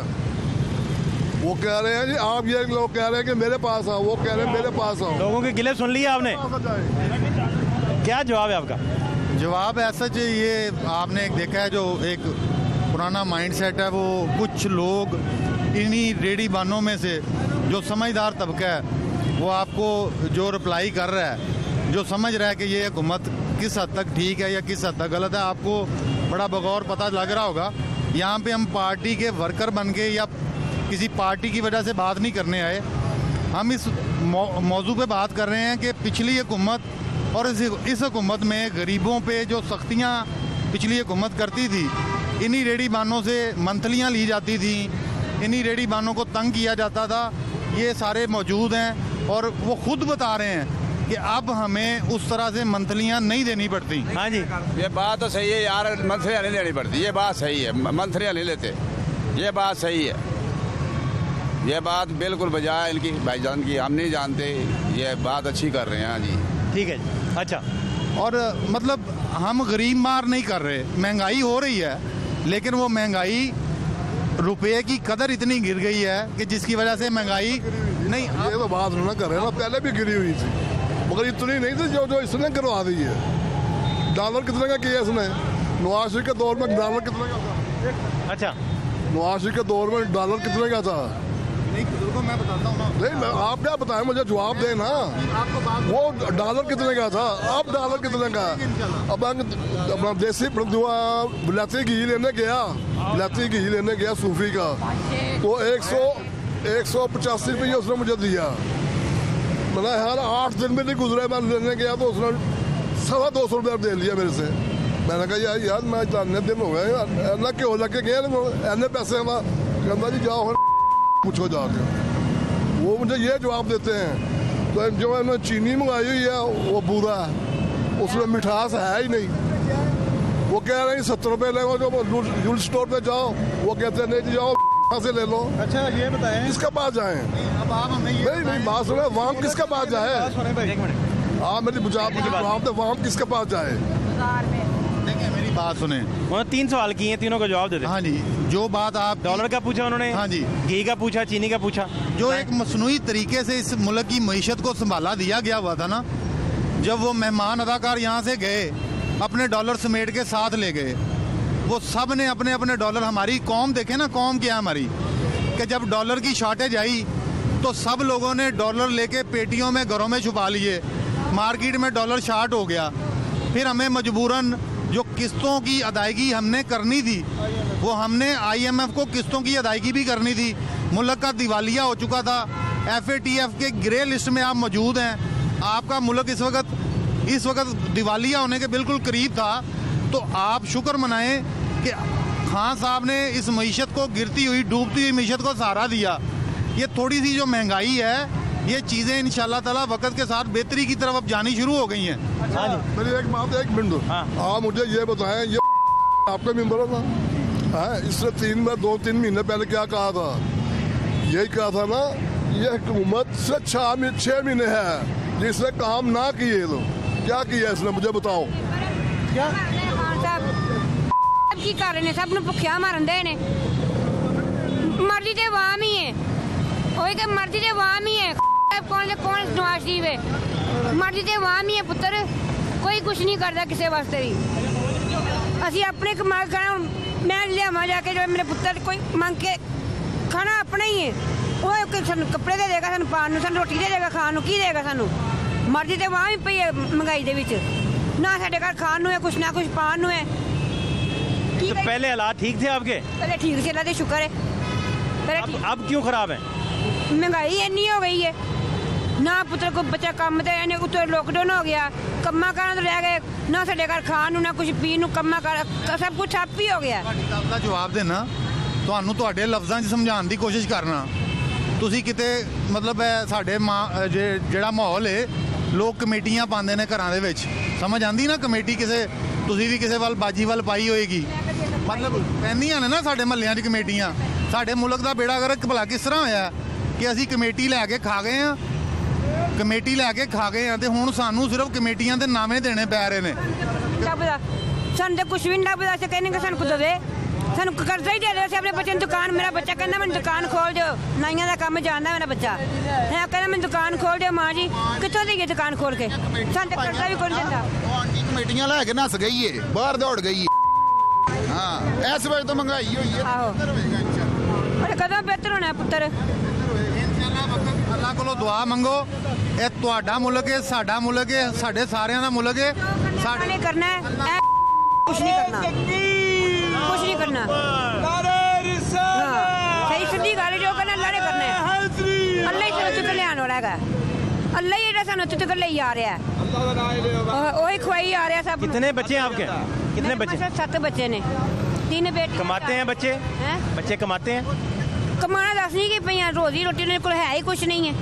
वो कह रहे हैं जी, आप ये लोग कह रहे हैं कि मेरे पास आओ, वो कह रहे हैं मेरे पास आओ। लोगों के गिले सुन लिए आपने? क्या जवाब है आपका? जवाब ऐसा जो ये आपने एक देखा है, जो एक पुराना माइंडसेट है, वो कुछ लोग इन्हीं रेडी बानों में से जो समझदार तबका है, वो आपको जो रिप्लाई कर रहा है, जो समझ रहा है कि ये हुकूमत किस हद तक ठीक है या किस हद तक गलत है, आपको बड़ा बगौर पता लग रहा होगा। यहाँ पे हम पार्टी के वर्कर बन के या किसी पार्टी की वजह से बात नहीं करने आए, हम इस मौजू पे बात कर रहे हैं कि पिछली हुकूमत और इस हुकूमत में गरीबों पे जो सख्तियाँ पिछली हुकूमत करती थी, इन्हीं रेडी बानों से मंथलियाँ ली जाती थी, इन्हीं रेडी बानों को तंग किया जाता था, ये सारे मौजूद हैं और वो खुद बता रहे हैं कि अब हमें उस तरह से मंथलियाँ नहीं देनी पड़ती। हाँ जी, ये बात तो सही है यार, मंथलियाँ नहीं देनी पड़ती, ये बात सही है, मंथलियाँ नहीं लेते, ये बात सही है, ये बात बिल्कुल बजाय इनकी भाईजान की, हम नहीं जानते, ये बात अच्छी कर रहे हैं। हाँ जी, ठीक है। अच्छा, और मतलब हम गरीब मार नहीं कर रहे, महंगाई हो रही है, लेकिन वो महंगाई रुपये की कदर इतनी गिर गई है कि जिसकी वजह से महंगाई नहीं। ये तो बात ना कर रहे हैं ना, पहले भी गिरी हुई थी, मगर इतनी नहीं थी जो इसने करवा दी है। डॉलर कितने का किया इसने? नवाज शरीफ के दौर में डॉलर कितने का था? अच्छा, नवाज शरीफ के दौर में डॉलर कितने का था? नहीं बुजुर्गों, मैं बताता हूँ ना। नहीं, आप क्या बताएं, मुझे जवाब दें ना। वो डॉलर कितने का था, अब डॉलर कितने का? अब अपना देसी बिलाती घी लेने गया सूफी का, तो 185 रुपये उसने मुझे दिया। मैंने यार 8 दिन भी नहीं गुजरे, मैं लेने गया तो उसने 250 रुपये दे लिया मेरे से। मैंने कहा यार मैं इतने दिन हो गए, ऐना क्यों लग के गए, ऐने पैसे कहना जी जाओ पूछो जाके। वो मुझे ये जवाब देते हैं। तो जो मैंने चीनी मंगाई हुई है वो बुरा है, उसमें मिठास है ही नहीं। वो कह रहे हैं 70 रुपये ले, जो जूल स्टोर पे जाओ, वो कहते हैं नहीं जाओ से ले लो। अच्छा, ये बताएं किसके पास जाएं? अब आप हमें नहीं बात सुने, वहाँ किसके पास जाए? हाँ, मेरी जवाब दे, वहाँ किसके पास जाए? देखिए मेरी बात सुने, उन्होंने 3 सवाल किए हैं, तीनों का जवाब दे दें। हाँ जी, जो बात आप डॉलर का पूछा उन्होंने, हाँ जी, घी का पूछा, चीनी का पूछा, जो एक मसनूई तरीके से इस मुल्क की मईशत को संभाला दिया गया हुआ था ना, जब वो मेहमान अदाकार यहाँ से गए, अपने डॉलर समेट के साथ ले गए, वो सब ने अपने अपने डॉलर, हमारी कौम देखे ना, कौम क्या हमारी, कि जब डॉलर की शॉर्टेज आई तो सब लोगों ने डॉलर लेके पेटियों में घरों में छुपा लिए, मार्केट में डॉलर शॉर्ट हो गया, फिर हमें मजबूरन जो किस्तों की अदायगी हमने करनी थी, वो हमने IMF को किस्तों की अदायगी भी करनी थी। मुल्क का दिवालिया हो चुका था, FATF के ग्रे लिस्ट में आप मौजूद हैं, आपका मुल्क इस वक्त दिवालिया होने के बिल्कुल करीब था। तो आप शुक्र मनाएं कि खान साहब ने इस मईशत को, गिरती हुई डूबती हुई मईशत को सहारा दिया। ये थोड़ी सी जो महंगाई है, ये चीज़ें इंशाल्लाह ताला वक्त के साथ बेहतरी की तरफ अब जानी शुरू हो गई हैं। मेरी एक बात, 1 मिनट आप मुझे ये बताएं, ये आपका मेंबर था इसने 2-3 महीने पहले क्या कहा था? यही कहा था ना, ये हुकूमत से 6 महीने है जिसने काम ना किए, तो क्या किया इसने मुझे बताओ। क्या की कर ने सब भुखिया मारन दे ने, मर्जी ते वाम ही है, ओए के मर्जी ते वाम ही है, कौन नवाज शरीफ है, मर्जी ते वाम ही है पुत्र, कोई कुछ नहीं करता किसी वास्ते भी। असी अपने कमा खाना मैं लियावा जाके जो मेरे पुत्र कोई मंग के खाना अपना ही है, वो सानू कपड़े दे देगा, सानू पान सानू रोटी दे देगा, खान की देगा सानू, मर्जी ते वाम ही पई है महंगाई दे विच, ना साडे घर खान है कुछ ना कुछ पान है। तो पहले हालात ठीक थे आपके? पहले ठीक थे, अल्लाह का शुक्र है। अब क्यों खराब है? महंगाई इन्नी हो गई है ना पुत्र को बच्चा कम ते उत्तर लॉकडाउन हो गया, कम्मा कारा तो रह गए ना, साडे घर खान ना कुछ पीन कम्मा कारा सब कुछ ठप ही हो गया। ਦਾ ਜਵਾਬ ਦੇਣਾ ਤੁਹਾਨੂੰ ਤੁਹਾਡੇ ਲਫ਼ਜ਼ਾਂ 'ਚ ਸਮਝਾਉਣ ਦੀ ਕੋਸ਼ਿਸ਼ ਕਰਨਾ, ਤੁਸੀਂ ਕਿਤੇ ਮਤਲਬ ਸਾਡੇ ਜਿਹੜਾ ਮਾਹੌਲ ਹੈ, ਲੋਕ ਕਮੇਟੀਆਂ ਪਾਉਂਦੇ ਨੇ ਘਰਾਂ ਦੇ ਵਿੱਚ, ਸਮਝ ਆਂਦੀ ਨਾ ਕਮੇਟੀ ਕਿਸੇ ਤੁਸੀਂ ਵੀ ਕਿਸੇ ਵੱਲ ਬਾਜੀ ਵੱਲ ਪਾਈ ਹੋਏਗੀ, ਮਤਲਬ ਪੈਂਦੀਆਂ ਨੇ ਨਾ ਸਾਡੇ ਮਹੱਲਿਆਂ 'ਚ ਕਮੇਟੀਆਂ। ਸਾਡੇ ਮੁਲਕ ਦਾ ਬੇੜਾ ਗਰਕ ਭਲਾ ਕਿਸ ਤਰ੍ਹਾਂ ਹੋਇਆ ਕਿ ਅਸੀਂ ਕਮੇਟੀ ਲੈ ਕੇ ਖਾ ਗਏ ਆ, ਕਮੇਟੀ ਲੈ ਕੇ ਖਾ ਗਏ ਆ ਤੇ ਹੁਣ ਸਾਨੂੰ ਸਿਰਫ ਕਮੇਟੀਆਂ ਦੇ ਨਾਮੇ ਦੇਣੇ ਪੈ ਰਹੇ ਨੇ। ਸਾਨੂੰ ਤਾਂ ਕੁਛ ਵੀ ਨਹੀਂ ਲੱਭਦਾ, ਅਸੀਂ ਕਹਿੰਦੇ ਕਿ ਸਾਨੂੰ ਕੁਝ ਦੇਵੇ, ਸਾਨੂੰ ਕਰਜ਼ਾ ਹੀ ਦੇ ਦੇ, ਅਸੀਂ ਆਪਣੇ ਬੱਚੇ ਨੂੰ ਦੁਕਾਨ, ਮੇਰਾ ਬੱਚਾ ਕਹਿੰਦਾ ਮੈਨੂੰ ਦੁਕਾਨ ਖੋਲ ਦਿਓ, ਨਾਈਆਂ ਦਾ ਕੰਮ ਜਾਣਦਾ ਮੇਰਾ ਬੱਚਾ, ਹੈ ਕਹਿੰਦਾ ਮੈਨੂੰ ਦੁਕਾਨ ਖੋਲ ਦਿਓ, ਮਾਂ ਜੀ ਕਿੱਥੋਂ ਦੇਈਏ ਦੁਕਾਨ ਖੋਲ ਕੇ, ਸਾਨੂੰ ਤਾਂ ਕਰਜ਼ਾ ਵੀ ਕੋਈ ਨਹੀਂ ਦਿੰਦਾ। ਕਮੇਟੀਆਂ ਲੈ ਕੇ ਨੱਸ ਗਈ ਏ, ਬਾਹਰ ਦੌੜ ਗਈ ਏ, ਹਾਂ ਇਸ ਵਜ੍ਹਾ ਤੋਂ ਮਹਿੰਗਾਈ ਹੋਈ ਹੈ। ਆਹੋ ਕਦੋਂ ਬਿਹਤਰ ਹੋਣਾ ਪੁੱਤਰ? ਅੱਲਾਹ ਕੋਲੋਂ ਦੁਆ ਮੰਗੋ, ਇਹ ਤੁਹਾਡਾ ਮੁਲਕ ਹੈ, ਸਾਡਾ ਮੁਲਕ ਹੈ, ਸਾਡੇ ਸਾਰਿਆਂ ਦਾ ਮੁਲਕ ਹੈ। ਸਾਡੇ ਨੇ ਕਰਨਾ ਹੈ, ਕੁਛ ਨਹੀਂ ਕਰਨਾ, ਕੁਛ ਨਹੀਂ ਕਰਨਾ। ਸਹੀ ਸਿੱਧੀ ਗੱਲ ਜੋ ਕਰਨਾ ਅੱਲਾਹ ਨੇ ਕਰਨਾ ਹੈ, ਅੱਲਾਹ ਹੀ ਸਾਨੂੰ ਚੁੱਕ ਲਿਆਉਣ ਵਾਲਾ ਹੈਗਾ, ਅੱਲਾਹ ही ਜਿਹੜਾ ਸਾਨੂੰ ਚੁੱਕ ਲਈ ਆ ਰਿਹਾ ਹੈ, ਉਹੀ ਖਵਾਈ ਆ ਰਿਹਾ ਸਭ। कितने बच्चे हैं आपके? कितने बच्चे? 7 बच्चे ने, 3 बेटे। कमाते हैं बच्चे? बच्चे कमाते हैं? कमाना दस नहीं कि भैया रोजी रोटी उन्हें कोल है ही कुछ नहीं है,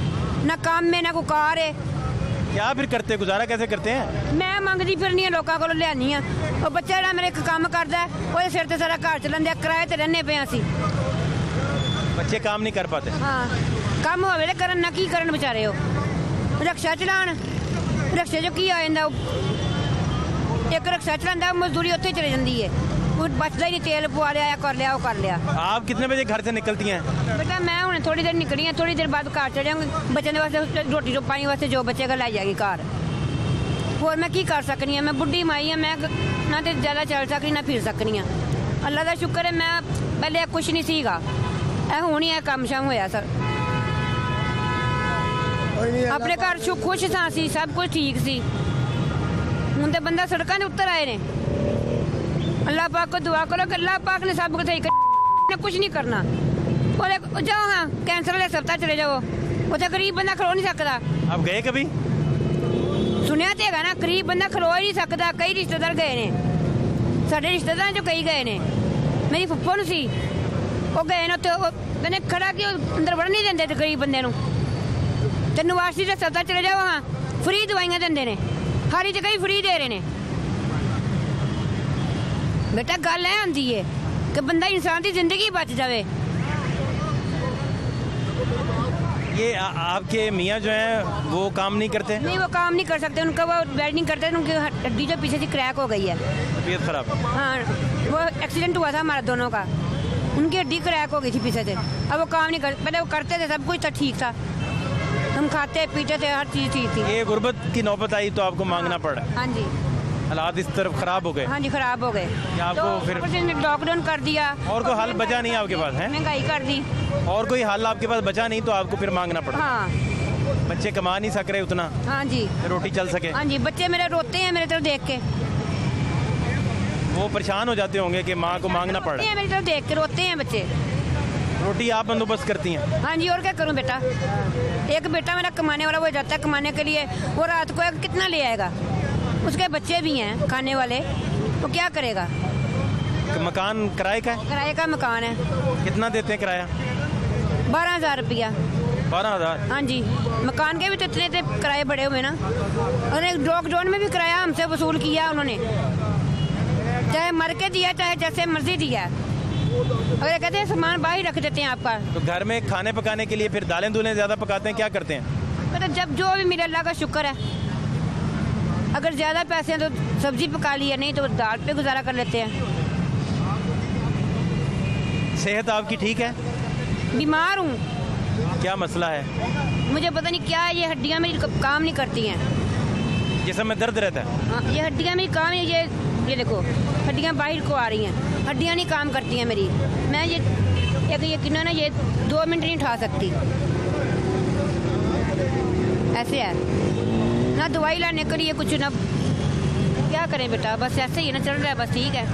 ना काम है ना कोई कार है। क्या फिर करते, गुजारा कैसे करते हैं? मैं मंगदी फिरनी है, लोगों को लियानी है, और बच्चा ਜਿਹੜਾ मेरे काम करता है वो सिर ते सारा घर चलाते, किराए ते रहने पे असी। बच्चे काम नहीं कर पाते? हाँ काम होवे ते करन ना, की करन बेचारे हो, रक्शा चलान, रक्शे जो की आ जांदा, एक रक्शा चलांदा मजदूरी उत्थे चले जांदी है, बचता ही नहीं, तेल पवा लिया या कर लिया वो कर लिया। आप कितने बजे घर से निकलती हैं? बेटा मैं हुणे थोड़ी देर निकली हैं, थोड़ी देर बाद घर चले जाऊंगी, बच्चों के वास्ते रोटी पानी वास्ते जो बचेगा लाई जाएगी घर, होर मैं की कर सकनी है, मैं बुढ़ी माई हाँ, मैं ना तो ज़्यादा चल सकनी ना फिर सकनी हाँ। अल्लाह का शुक्र है मैं पहले कुछ नहीं सीगा, हुण ही काम शाम होया सर, अपने घर खुश था, सब कुछ ठीक सी, हुण तो बंदा सड़कों से उतर आए ने। अल्लाह पाक को दुआ करो कि अल्लाह पाक ने सब कुछ कुछ नहीं करना। और जाओ हाँ कैंसर वाले अस्पताल चले जाओ, उसे गरीब बंदा खलो नहीं सकता। आप गए कभी? सुनिया तो है ना, गरीब बंदा खलो ही नहीं सकता। कई रिश्तेदार गए ने, साढ़े रिश्तेदार जो कई गए ने, मेरी फुफ्फो नूं सी वो गए ने, उत्थे खड़ा कि अंदर वड़न नहीं देंदे गरीब बंदे नूं। ते नवाज शरीफ अस्पताल चले जाओ हाँ, फ्री दवाइयां देंदे ने, हर जगह ही फ्री दे रहे ने। बेटा गल है आंदी है कि बंदा इंसान की जिंदगी बच जाए। ये आपके मियाँ जो हैं वो काम नहीं करते? नहीं वो काम नहीं कर सकते, उनका वो बेड नहीं करते, उनकी हड्डी जो पीछे से क्रैक हो गई है, तबीयत खराब। हाँ वो एक्सीडेंट हुआ था हमारा दोनों का, उनकी हड्डी क्रैक हो गई थी पीछे से, अब वो काम नहीं कर, पहले वो करते थे सब कुछ तो ठीक था, हम खाते पीते थे, हर चीज़ ठीक थी। ये गुर्बत की नौबत आई तो आपको मांगना पड़ा? हाँ जी, हालात इस तरफ खराब हो गए? हाँ जी खराब हो गए, आपको तो फिर लॉकडाउन कर दिया। और कोई हल बचा नहीं आपके पास है? महंगाई कर दी, और कोई हल आपके पास बचा नहीं तो आपको फिर मांगना पड़ा? हाँ बच्चे कमा नहीं सक रहे उतना? हाँ जी, रोटी चल सके? हाँ जी, बच्चे मेरे रोते हैं मेरे तरफ देख के, वो परेशान हो जाते होंगे कि माँ को मांगना पड़ा। मेरी तरफ देख के रोते हैं बच्चे। रोटी आप बंदोबस्त करती हैं? हाँ जी, और क्या करूँ बेटा, एक बेटा मेरा कमाने वाला वो जाता है कमाने के लिए, वो रात को कितना ले आएगा, उसके बच्चे भी हैं खाने वाले, तो क्या करेगा। मकान किराए का है? किराए का मकान है। कितना देते हैं किराया? 12,000 रुपया। 12,000। हाँ जी, मकान के भी तो इतने किराए बड़े हुए ना। उन्होंने लॉकडाउन में भी किराया हमसे वसूल किया उन्होंने, चाहे मर के दिया चाहे जैसे मर्जी दिया। अगर कहते हैं सामान बाहर रख देते हैं आपका। तो घर में खाने पकाने के लिए फिर दालें दूलें ज़्यादा पकाते हैं, क्या करते हैं? मतलब जब जो भी मिले अल्लाह का शुक्र है। अगर ज़्यादा पैसे हैं तो सब्जी पका लिया, नहीं तो दाल पे गुजारा कर लेते हैं। सेहत आपकी ठीक है? बीमार हूँ। क्या मसला है? मुझे पता नहीं क्या है, ये हड्डियाँ मेरी काम नहीं करती हैं। जिसम में दर्द रहता है? हाँ, ये हड्डियाँ मेरी काम नहीं, ये देखो हड्डियाँ बाहर को आ रही हैं, हड्डियाँ नहीं काम करती हैं मेरी। मैं ये यकीन ना ये 2 मिनट नहीं उठा सकती, ऐसे है ना। दवाई लाने के लिए कुछ ना, क्या करें बेटा, बस ऐसे ही ना चल रहा है, बस ठीक है।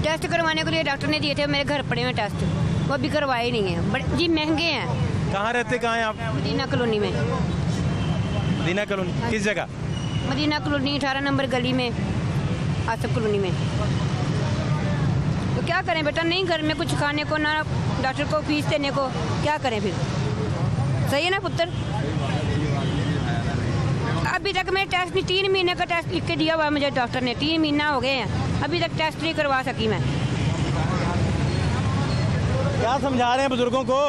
टेस्ट करवाने के लिए डॉक्टर ने दिए थे, मेरे घर पड़े हुए टेस्ट, वो अभी करवाए नहीं हैं, बड़े जी महंगे हैं। कहाँ रहते, कहाँ हैं आप? मदीना कॉलोनी में। मदीना कॉलोनी किस जगह? मदीना कॉलोनी 18 नंबर गली में, आसिफ कॉलोनी में। तो क्या करें बेटा, नहीं घर में कुछ खाने को, ना डॉक्टर को फीस देने को, क्या करें फिर? सही है ना पुत्र? अभी तक मैं टेस्ट नहीं, 3 महीने का टेस्ट लिख के दिया हुआ मुझे डॉक्टर ने, 3 महीना हो गए हैं, अभी तक टेस्ट नहीं करवा सकी मैं। क्या समझा रहे हैं बुजुर्गों को?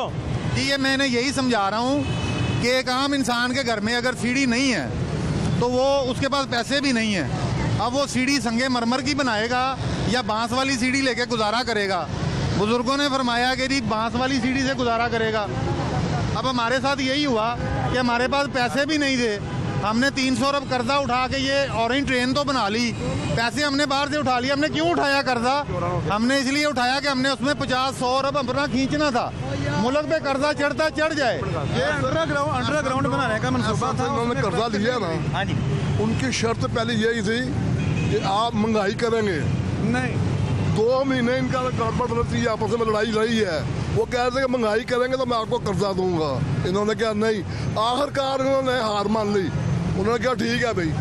जी ये मैंने यही समझा रहा हूँ कि एक आम इंसान के घर में अगर सीढ़ी नहीं है तो वो उसके पास पैसे भी नहीं है। अब वो सीढ़ी संगे मरमर की बनाएगा या बांस वाली सीढ़ी लेके गुजारा करेगा। बुजुर्गों ने फरमाया कि जी बांस वाली सीढ़ी से गुजारा करेगा। अब हमारे साथ यही हुआ कि हमारे पास पैसे भी नहीं थे, हमने 300 अरब कर्जा उठा के ये ऑरेंज ट्रेन तो बना ली, पैसे हमने बाहर से उठा लिए। हमने क्यों उठाया कर्जा? हमने इसलिए उठाया कि हमने उसमें 50-100 अरब अपना खींचना था। मुल्क पे कर्जा चढ़ता चढ़ जाए। ये अंडरग्राउंड बनाने का मनसूबा था, उन्होंने कर्जा लिया ना। हाँ जी। उनकी शर्त पहले यही थी कि आप महंगाई करेंगे नहीं। 2 महीने इनका गड़बड़ आपस में लड़ाई रही है। वो कह रहे थे कि महंगाई करेंगे तो मैं आपको कर्जा दूंगा। इन्होंने कहा नहीं, आखिरकार इन्होंने हार मान ली। उन्होंने कहा ठीक है भाई,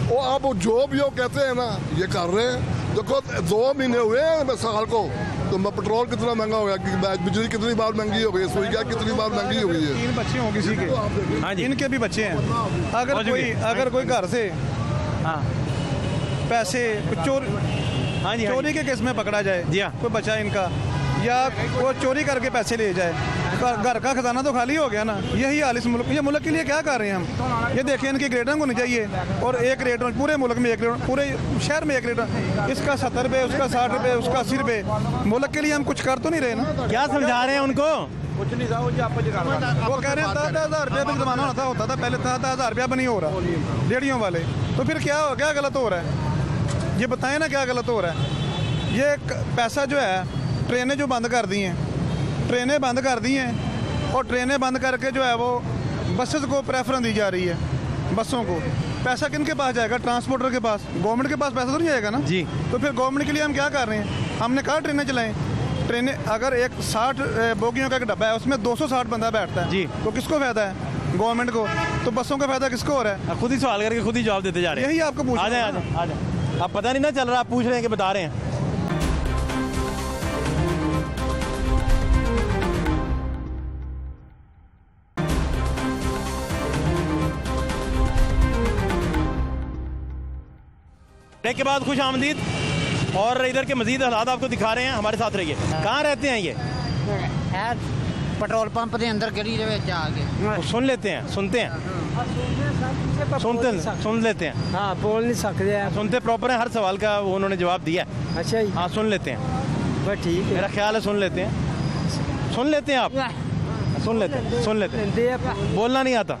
वो आप जो भी वो कहते हैं ना ये कर रहे हैं। देखो 2 महीने हुए हैं साल को, तो मैं पेट्रोल कितना महंगा हो गया, बिजली कितनी बार महंगी हो गई, सुई कितनी बार महंगी हो गई है। 3 बच्चे हों किसी के, हाँ जी, इनके भी बच्चे हैं। अगर कोई घर से हाँ पैसे चोरी के केस में पकड़ा जाए, जी हाँ, कोई बच्चा इनका, या वो चोरी करके पैसे ले जाए, घर का खजाना तो खाली हो गया ना। यही हाल इस मुल्क, ये मुल्क के लिए क्या कर रहे हैं हम? ये देखें, इनकी ग्रेडिंग होनी चाहिए, और 1 रेट पूरे मुल्क में 1 रेट, पूरे शहर में 1 रेट, इसका 70 रुपये, उसका 60 रुपये, उसका 80 रुपये। मुल्क के लिए हम कुछ कर तो नहीं रहे ना। क्या समझा रहे हैं उनको? कुछ नहीं था, वो कह रहे हैं 10,000 रुपये भी जमाना होता था पहले, 10,000 रुपया भी नहीं हो रहा रेडियो वाले। तो फिर क्या गलत हो रहा है? ये बताएं ना क्या गलत हो रहा है। ये पैसा जो है, ट्रेनें जो बंद कर दी हैं, ट्रेनें बंद कर दी हैं, और ट्रेनें बंद करके जो है वो बसेस को प्रेफरेंस दी जा रही है। बसों को पैसा किन के पास जाएगा? ट्रांसपोर्टर के पास। गवर्नमेंट के पास पैसा तो नहीं जाएगा ना जी। तो फिर गवर्नमेंट के लिए हम क्या कर रहे हैं? हमने कहा ट्रेनें चलाएं। ट्रेनें अगर एक 60 बोगियों का एक डब्बा है, उसमें 260 बंदा बैठता है जी, तो किसको फायदा है? गवर्नमेंट को। तो बसों का फायदा किसको हो रहा है? खुद ही सवाल करके खुद ही जवाब देते जा रहे हैं। यही आपको पूछ, आ जाए। आप पता नहीं ना चल रहा, आप पूछ रहे हैं कि बता रहे हैं। के बाद खुश आमदीद, और इधर के मजीद हालात आपको दिखा रहे हैं, हमारे साथ रहिए। कहाँ रहते हैं ये? पेट्रोल पंप के अंदर गली आगे। सुन लेते हैं, सुनते हैं, सुन लेते हैं। हाँ, बोल नहीं सकते हैं, सुनते प्रॉपर है, हर सवाल का वो उन्होंने जवाब दिया। अच्छा ही, हाँ सुन लेते हैं, बस ठीक है, मेरा ख्याल है सुन लेते हैं। सुन लेते हैं आप? सुन लेते हैं। बोलना नहीं आता?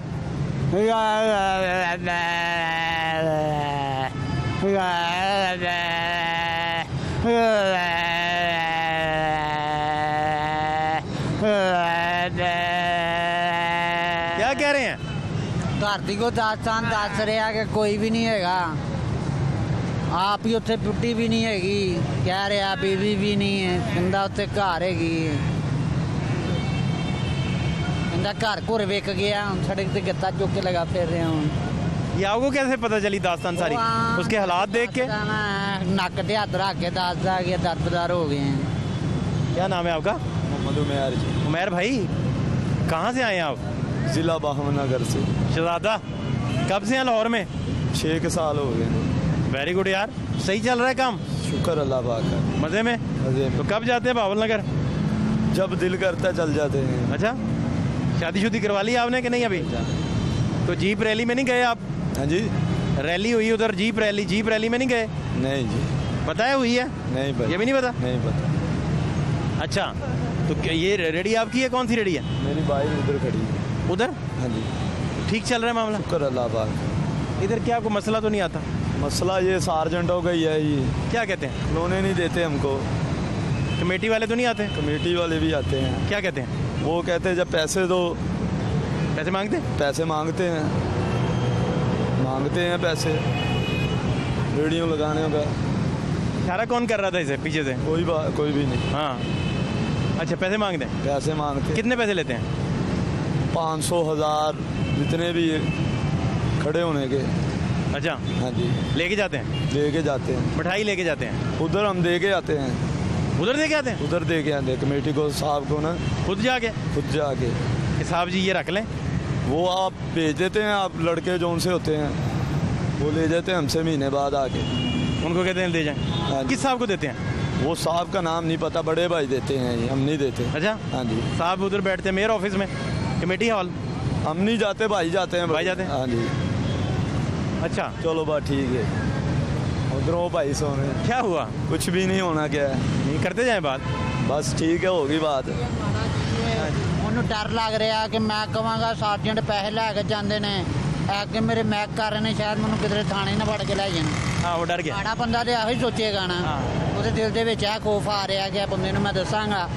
क्या कह रहे हैं? धरती को दास्तान दस रहा कि कोई भी नहीं हैगा, आप ही उत्थे पुट्टी भी नहीं हैगी, कह रहा बीवी भी नहीं है, कहता उत्थे घर हैगी, कहता घर घुर विक गया, हम सड़क ते गत्ता चुक के लगा फिर रहे हूँ। ये आपको कैसे पता चली दास्तान सारी? उसके हालात देख के? नक ते हाथ रख के दासदा गया, दरबदार हो गए हैं। क्या नाम है आपका? मोहम्मद उमैर जी। उमैर भाई, कहाँ से आए हैं आप? जिला बहामनगर से। शहजादा, कब से हैं लाहौर में? 6 साल हो गए। वेरी गुड यार, सही चल रहा है काम? शुक्र अल्लाह पाक का। मज़े में? मज़े में। तो कब जाते हैं बावल नगर? जब दिल करता चल जाते हैं। अच्छा, शादी करवा ली आपने कि नहीं अभी? तो जीप रैली में नहीं गए आप? हाँ जी, रैली हुई उधर, जीप रैली में नहीं गए? नहीं जी। पता है हुई है? नहीं पता। ये भी नहीं पता? नहीं पता। अच्छा, तो ये रेडी आपकी है? कौन सी रेडी है? मेरी बाइक उधर खड़ी है। उधर? हाँ जी। ठीक चल रहा है मामला? शुक्र अल्लाह पाक। इधर क्या कोई मसला तो नहीं आता? मसला ये सार्जेंटों का ही है। ये क्या कहते हैं? लोने नहीं देते हमको। कमेटी वाले तो नहीं आते? कमेटी वाले भी आते हैं। क्या कहते हैं? वो कहते हैं जब पैसे दो। पैसे मांगते? पैसे मांगते हैं पैसे रेडियो लगाने का। सारा कौन कर रहा था इसे पीछे से? कोई भी नहीं। हाँ, अच्छा, पैसे मांगते हैं? पैसे मांगते। कितने पैसे लेते हैं? 500, 1000, जितने भी खड़े होने के। अच्छा। हाँ जी। लेके जाते हैं? लेके जाते हैं। मिठाई लेके जाते हैं? उधर हम दे के आते हैं। उधर दे के आते हैं? उधर दे के आते हैं कमेटी को, साहब को ना। खुद जाके कि साहब जी ये रख लें? वो आप भेज देते हैं, आप लड़के जो उनसे होते हैं वो ले जाते हैं हमसे महीने बाद आके। उनको कहते हैं ले जाएं? हाँ। किस साहब को देते हैं? वो साहब का नाम नहीं पता, बड़े भाई देते हैं, हम नहीं देते। अच्छा। हाँ जी। साहब उधर बैठते हैं मेयर ऑफिस में, कमेटी हॉल? हम नहीं जाते, भाई जाते हैं। भाई जाते हैं? हाँ जी। अच्छा, चलो बात ठीक है। उधर वो भाई सोने। क्या हुआ? कुछ भी नहीं होना, क्या है, नहीं करते जाए बात। बस ठीक है, होगी बात। ਉਹਨੂੰ ਡਰ ਲੱਗ ਰਿਹਾ ਕਿ ਮੈਂ ਕਹਾਂਗਾ ਸਾਰਜੈਂਟ ਪੈਸੇ ਲੈ ਕੇ ਜਾਂਦੇ ਨੇ ਆ ਕੇ ਮੇਰੇ ਮੈਕ ਕਰ ਰਹੇ ਨੇ, ਸ਼ਾਇਦ ਮੈਨੂੰ ਕਿਧਰੇ ਥਾਣੇ ਨਾ ਵੜ ਕੇ ਲੈ ਜਾਣ। ਹਾਂ, ਉਹ ਡਰ ਗਿਆ। ਮਾੜਾ ਬੰਦਾ ਤੇ ਇਹੋ ਹੀ ਸੋਚੇਗਾ ਨਾ। ਉਹਦੇ ਦਿਲ ਦੇ ਵਿੱਚ ਇਹ ਖੋਫ ਆ ਰਿਹਾ ਕਿ ਇਹ ਬੰਦੇ ਨੂੰ ਮੈਂ ਦੱਸਾਂਗਾ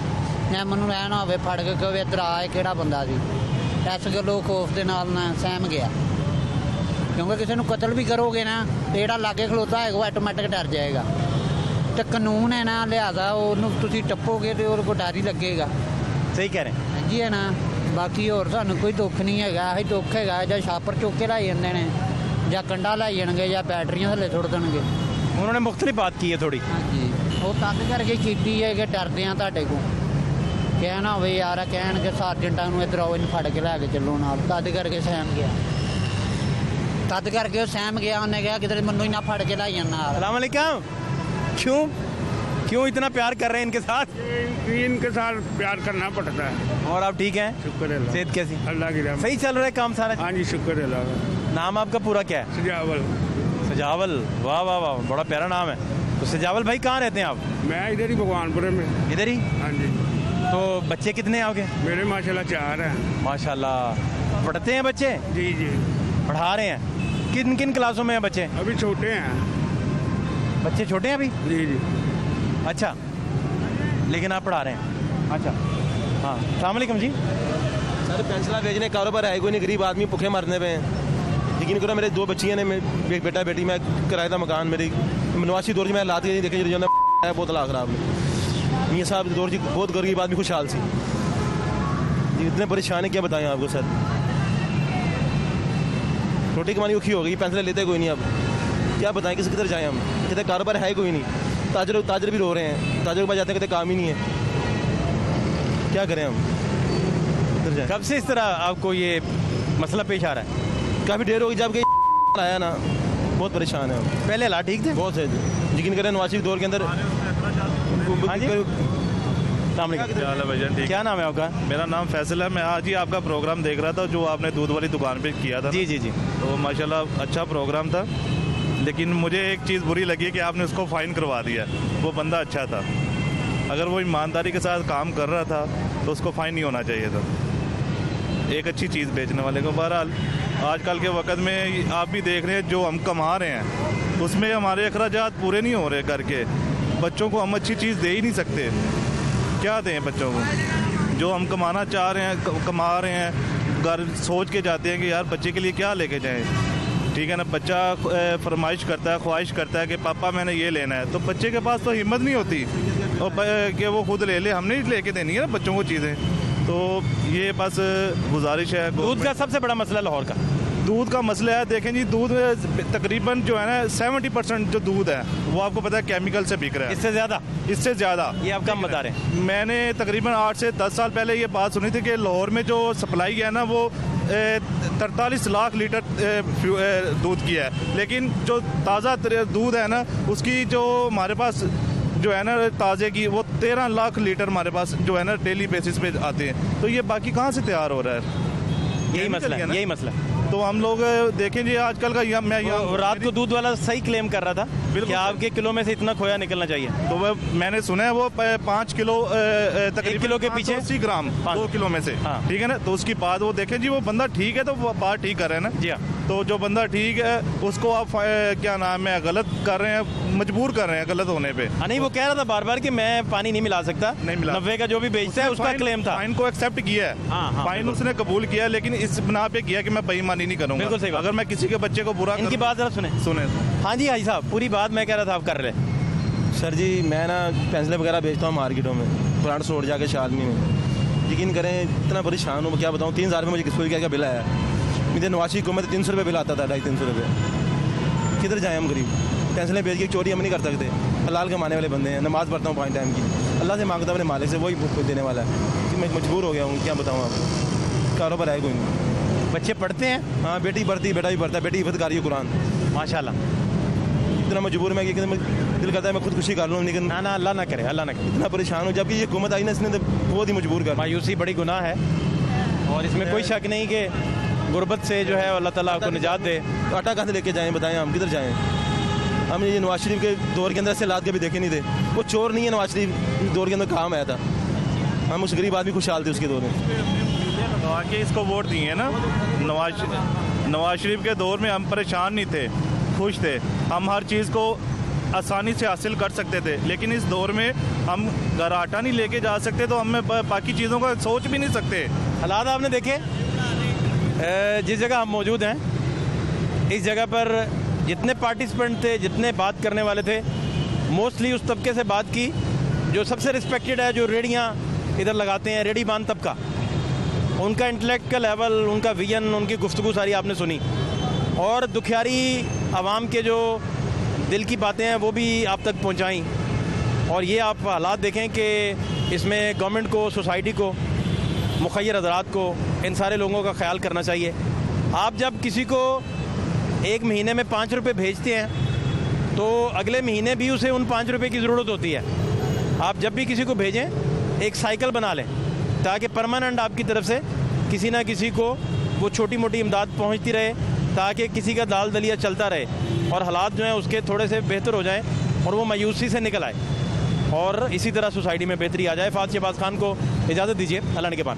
ਨਾ, ਮੈਨੂੰ ਐ ਨਾ ਹੋਵੇ ਫੜ ਕੇ ਕਹੇ ਇੱਧਰ ਆ, ਇਹ ਕਿਹੜਾ ਬੰਦਾ ਸੀ। ਇਸ ਗੱਲੋਂ ਖੋਫ ਦੇ ਨਾਲ ਨਾ ਸਹਿਮ ਗਿਆ, ਕਿਉਂਕਿ ਕਿਸੇ ਨੂੰ ਕਤਲ ਵੀ ਕਰੋਗੇ ਨਾ ਤੇ ਜਿਹੜਾ ਲਾਗੇ ਖਲੋਤਾ ਹੋਏਗਾ ਉਹ ਆਟੋਮੈਟਿਕ ਡਰ ਜਾਏਗਾ। ਤੇ ਕਾਨੂੰਨ ਹੈ ਨਾ, ਲਿਹਾਜ਼ਾ ਉਹਨੂੰ ਤੁਸੀਂ ਟੱਪੋਗੇ ਤੇ ਉਹਦੇ ਕੋਲ ਡਰ ਹੀ ਲੱਗੇਗਾ। ਸਹੀ ਕਹਿ ਰਹੇ ਹਾਂਜੀ ਹੈ ਨਾ। ਬਾਕੀ ਹੋਰ ਸਾਨੂੰ ਕੋਈ ਦੁੱਖ ਨਹੀਂ ਹੈਗਾ, ਇਹੀ ਦੁੱਖ ਹੈਗਾ ਜਾਂ ਛਾਪਰ ਚੁੱਕ ਕੇ ਲਾਈ ਜਾਂਦੇ ਨੇ ਜਾਂ ਕੰਡਾ ਲਾਈ ਜਾਣਗੇ ਜਾਂ ਬੈਟਰੀਆਂ ਥੱਲੇ ਸੁੱਟ ਦੇਣਗੇ। ਉਹਨਾਂ ਨੇ ਮੁਖਤਲਿਫ ਬਾਤ ਕੀ ਹੈ ਥੋੜੀ। ਹਾਂਜੀ, ਉਹ ਤਦ ਕਰਕੇ ਕੀਤੀ ਹੈ ਕਿ ਡਰਦੇ ਆ ਤੁਹਾਡੇ ਕੋਲ, ਕਹਿਣਾ ਹੋਵੇ ਯਾਰ ਕਹਿਣ ਕਿ ਸਾਰਜੈਂਟਾਂ ਨੂੰ ਇੱਧਰ ਆਓ, ਇਹਨੂੰ ਫੜ ਕੇ ਲੈ ਕੇ ਚੱਲੋ ਨਾਲ, ਤਦ ਕਰਕੇ ਸਹਿਮ ਗਿਆ। ਤਦ ਕਰਕੇ ਉਹ ਸਹਿਮ ਗਿਆ, ਉਹਨੇ ਕਿਹਾ ਕਿਧਰੇ ਮੈਨੂੰ ਹੀ ਨਾ ਫੜ ਕੇ ਲਾਈ ਜਾਣ ਨਾਲ। अस्सलाम वालेकुम। क्यों इतना प्यार कर रहे हैं इनके साथ? इनके साथ प्यार करना पड़ता है। और आप ठीक हैं? शुक्र है। सेहत कैसी? अल्लाह की रहमत। सही चल रहा है काम सारा? हाँ जी, शुक्र है अल्लाह का। नाम आपका पूरा क्या है? सजावल। सजावल, वाह वाह वाह, बड़ा प्यारा नाम है। तो सजावल भाई कहाँ रहते हैं आप? मैं इधर ही भगवानपुर में। इधर ही? हाँ जी। तो बच्चे कितने हैं आपके? मेरे माशाल्लाह 4 हैं। माशाल्लाह। पढ़ते हैं बच्चे? जी जी, पढ़ा रहे हैं। किन किन क्लासों में हैं बच्चे? अभी छोटे हैं। बच्चे छोटे हैं अभी? जी जी। अच्छा, लेकिन आप पढ़ा रहे हैं? अच्छा, हाँ। अस्सलाम वालेकुम जी। सर पेंसिल भेजने कारोबार है कोई नहीं, गरीब आदमी भूखे मरने पे हैं। यकीन करो मेरे 2 बच्चियाँ ने, एक बेटा बेटी, मैं किराए का मकान, मेरी नवासी दौर में लाती नहीं देखे जो है बहुत हालात खराब है। मियाँ साहब दौर जी बहुत गरीब आदमी खुशहाल सी, इतने परेशान है क्या बताएं आपको सर। रोटी कमानी औखी हो गई, पेंसिल लेते कोई नहीं, अब क्या बताएं किस किधर जाएं हम, कितने कारोबार है कोई नहीं। ताजर भी रो रहे हैं, ताजर के पास जाते हैं कहते काम ही नहीं है, क्या करें हम। कब से इस तरह आपको ये मसला पेश आ रहा है? काफ़ी देर हो गई जब आया ना, बहुत परेशान है। पहले हालात ठीक थे? बहुत है, यकीन करें नवासी के दौर के अंदर। क्या नाम है आपका? मेरा नाम फैसल है। मैं आज ही आपका प्रोग्राम देख रहा था जो आपने दूध वाली दुकान पे किया था। जी जी जी। तो माशाल्लाह अच्छा प्रोग्राम था, लेकिन मुझे एक चीज़ बुरी लगी कि आपने उसको फ़ाइन करवा दिया। वो बंदा अच्छा था, अगर वो ईमानदारी के साथ काम कर रहा था तो उसको फ़ाइन नहीं होना चाहिए था, एक अच्छी चीज़ बेचने वाले को। बहरहाल आजकल के वक्त में आप भी देख रहे हैं जो हम कमा रहे हैं उसमें हमारे अखराजात पूरे नहीं हो रहे करके, बच्चों को हम अच्छी चीज़ दे ही नहीं सकते। क्या दें बच्चों को? जो हम कमाना चाह रहे हैं, कमा रहे हैं, घर सोच के जाते हैं कि यार बच्चे के लिए क्या लेके जाएं, ठीक है ना। बच्चा फरमाइश करता है, ख्वाहिश करता है कि पापा मैंने ये लेना है, तो बच्चे के पास तो हिम्मत नहीं होती और कि वो खुद ले ले, हमने ही लेके देनी है ना बच्चों को चीज़ें। तो ये बस गुजारिश है। दूध का सबसे बड़ा मसला लाहौर का दूध का मसला है। देखें जी, दूध तकरीबन जो है ना 70% जो दूध है वो आपको पता है केमिकल से बिक रहा है। इससे ज़्यादा ये आप कम बता रहे हैं। मैंने तकरीबन 8 से 10 साल पहले ये बात सुनी थी कि लाहौर में जो सप्लाई है ना वो 43 लाख लीटर दूध की है, लेकिन जो ताज़ा दूध है ना उसकी जो हमारे पास जो है ना ताज़े की वो 13 लाख लीटर हमारे पास जो है ना डेली बेसिस पे आते हैं। तो ये बाकी कहाँ से तैयार हो रहा है? यही मसला है। तो हम लोग देखें जी आजकल का रात को दूध वाला सही क्लेम कर रहा था कि आपके किलो में से इतना खोया निकलना चाहिए। तो मैंने सुना है वो 5 किलो तकरीबन 1 किलो के पीछे 80 ग्राम 2 किलो में से, ठीक है ना। तो उसकी बात वो देखें जी, वो बंदा ठीक है तो वो बात ठीक कर रहे हैं ना जी। तो जो बंदा ठीक है उसको आप क्या नाम है गलत कर रहे हैं, मजबूर कर रहे हैं गलत होने पे। नहीं, वो कह रहा था बार बार कि मैं पानी नहीं मिला सकता, 90 का जो भी बेचता है उसका क्लेम था। फाइन को एक्सेप्ट किया है, फाइन उसने कबूल किया, लेकिन इस बिना पे किया कि मैं बेईमानी नहीं करूंगा। बिल्कुल सही बात। अगर मैं किसी के बच्चे को बुरा इनकी बात जरा सुने। हाँ जी भाई साहब, पूरी बात मैं कह रहा था आप कर रहे। सर जी, मैं ना पेंसिलें वगैरह बेचता हूँ मार्केटों में, प्लांट्स रोड जाके शालमी में। यकीन करें इतना परेशान हूँ, क्या बताऊँ। 3000 में मुझे किसी का बिल आया। मुझे नवाशी को में 300 रुपये बिल आता था, 250-300 रुपये। किधर जाएँ हम गरीब? पेंसिलें बेच के चोरी हम नहीं कर सकते। हलाल कमाने वाले बंदे हैं, नमाज़ पढ़ता हूँ 5 टाइम की, अल्लाह से मांगता अपने मालिक से, वही देने वाला है। कि मैं मजबूर हो गया हूँ, क्या बताऊँ आपको। कारोबार है कोई नहीं। बच्चे पढ़ते हैं? हाँ, बेटी पढ़ती, बेटा भी पढ़ता है। बेटी हिफ़्ज़ है कुरान, माशाल्लाह। इतना मजबूर मैं कि दिल करता है मैं खुदकुशी कर लूँ, लेकिन ना अल्लाह ना करे, अल्लाह ना करे। इतना परेशान हूँ। जबकि ये हुकूमत आई ना, इसने बहुत ही मजबूर कर। मायूसी बड़ी गुनाह है और इसमें कोई शक नहीं कि गुर्बत से जो है अल्लाह ताला आपको निजात दे। तो आटा कहाँ से लेके जाएँ बताएं, हम किधर जाएँ? हम ये नवाज शरीफ के दौर के अंदर ऐसे हालात कभी देखे नहीं थे। वो चोर नहीं है, नवाज शरीफ दौर के अंदर काम आया था। हम उस गरीब आदमी खुशहाल थे उसके दौर में। तो आके इसको वोट दिए ना। नवाज शरीफ के दौर में हम परेशान नहीं थे, खुश थे। हम हर चीज़ को आसानी से हासिल कर सकते थे, लेकिन इस दौर में हम घर आटा नहीं लेके जा सकते तो हम बाकी चीज़ों का सोच भी नहीं सकते। हालात आपने देखे, जिस जगह हम मौजूद हैं इस जगह पर जितने पार्टिसिपेंट थे, जितने बात करने वाले थे, मोस्टली उस तबके से बात की जो सबसे रिस्पेक्टेड है, जो रेडियाँ इधर लगाते हैं, रेडी बान तबका। उनका इंटेलेक्ट का लेवल, उनका विजन, उनकी गुफ्तगू सारी आपने सुनी। और दुखियारी आवाम के जो दिल की बातें हैं वो भी आप तक पहुंचाई। और ये आप हालात देखें कि इसमें गवर्नमेंट को, सोसाइटी को, मुखय्यर हज़रात को, इन सारे लोगों का ख्याल करना चाहिए। आप जब किसी को एक महीने में 5 रुपये भेजते हैं तो अगले महीने भी उसे उन 5 रुपये की ज़रूरत होती है। आप जब भी किसी को भेजें एक साइकिल बना लें ताकि परमानेंट आपकी तरफ से किसी ना किसी को वो छोटी मोटी इमदाद पहुंचती रहे, ताकि किसी का दाल दलिया चलता रहे और हालात जो हैं उसके थोड़े से बेहतर हो जाएं और वो मायूसी से निकल आए और इसी तरह सोसाइटी में बेहतरी आ जाए। फात शहबाज खान को इजाज़त दीजिए, अल्लाह ने के पान।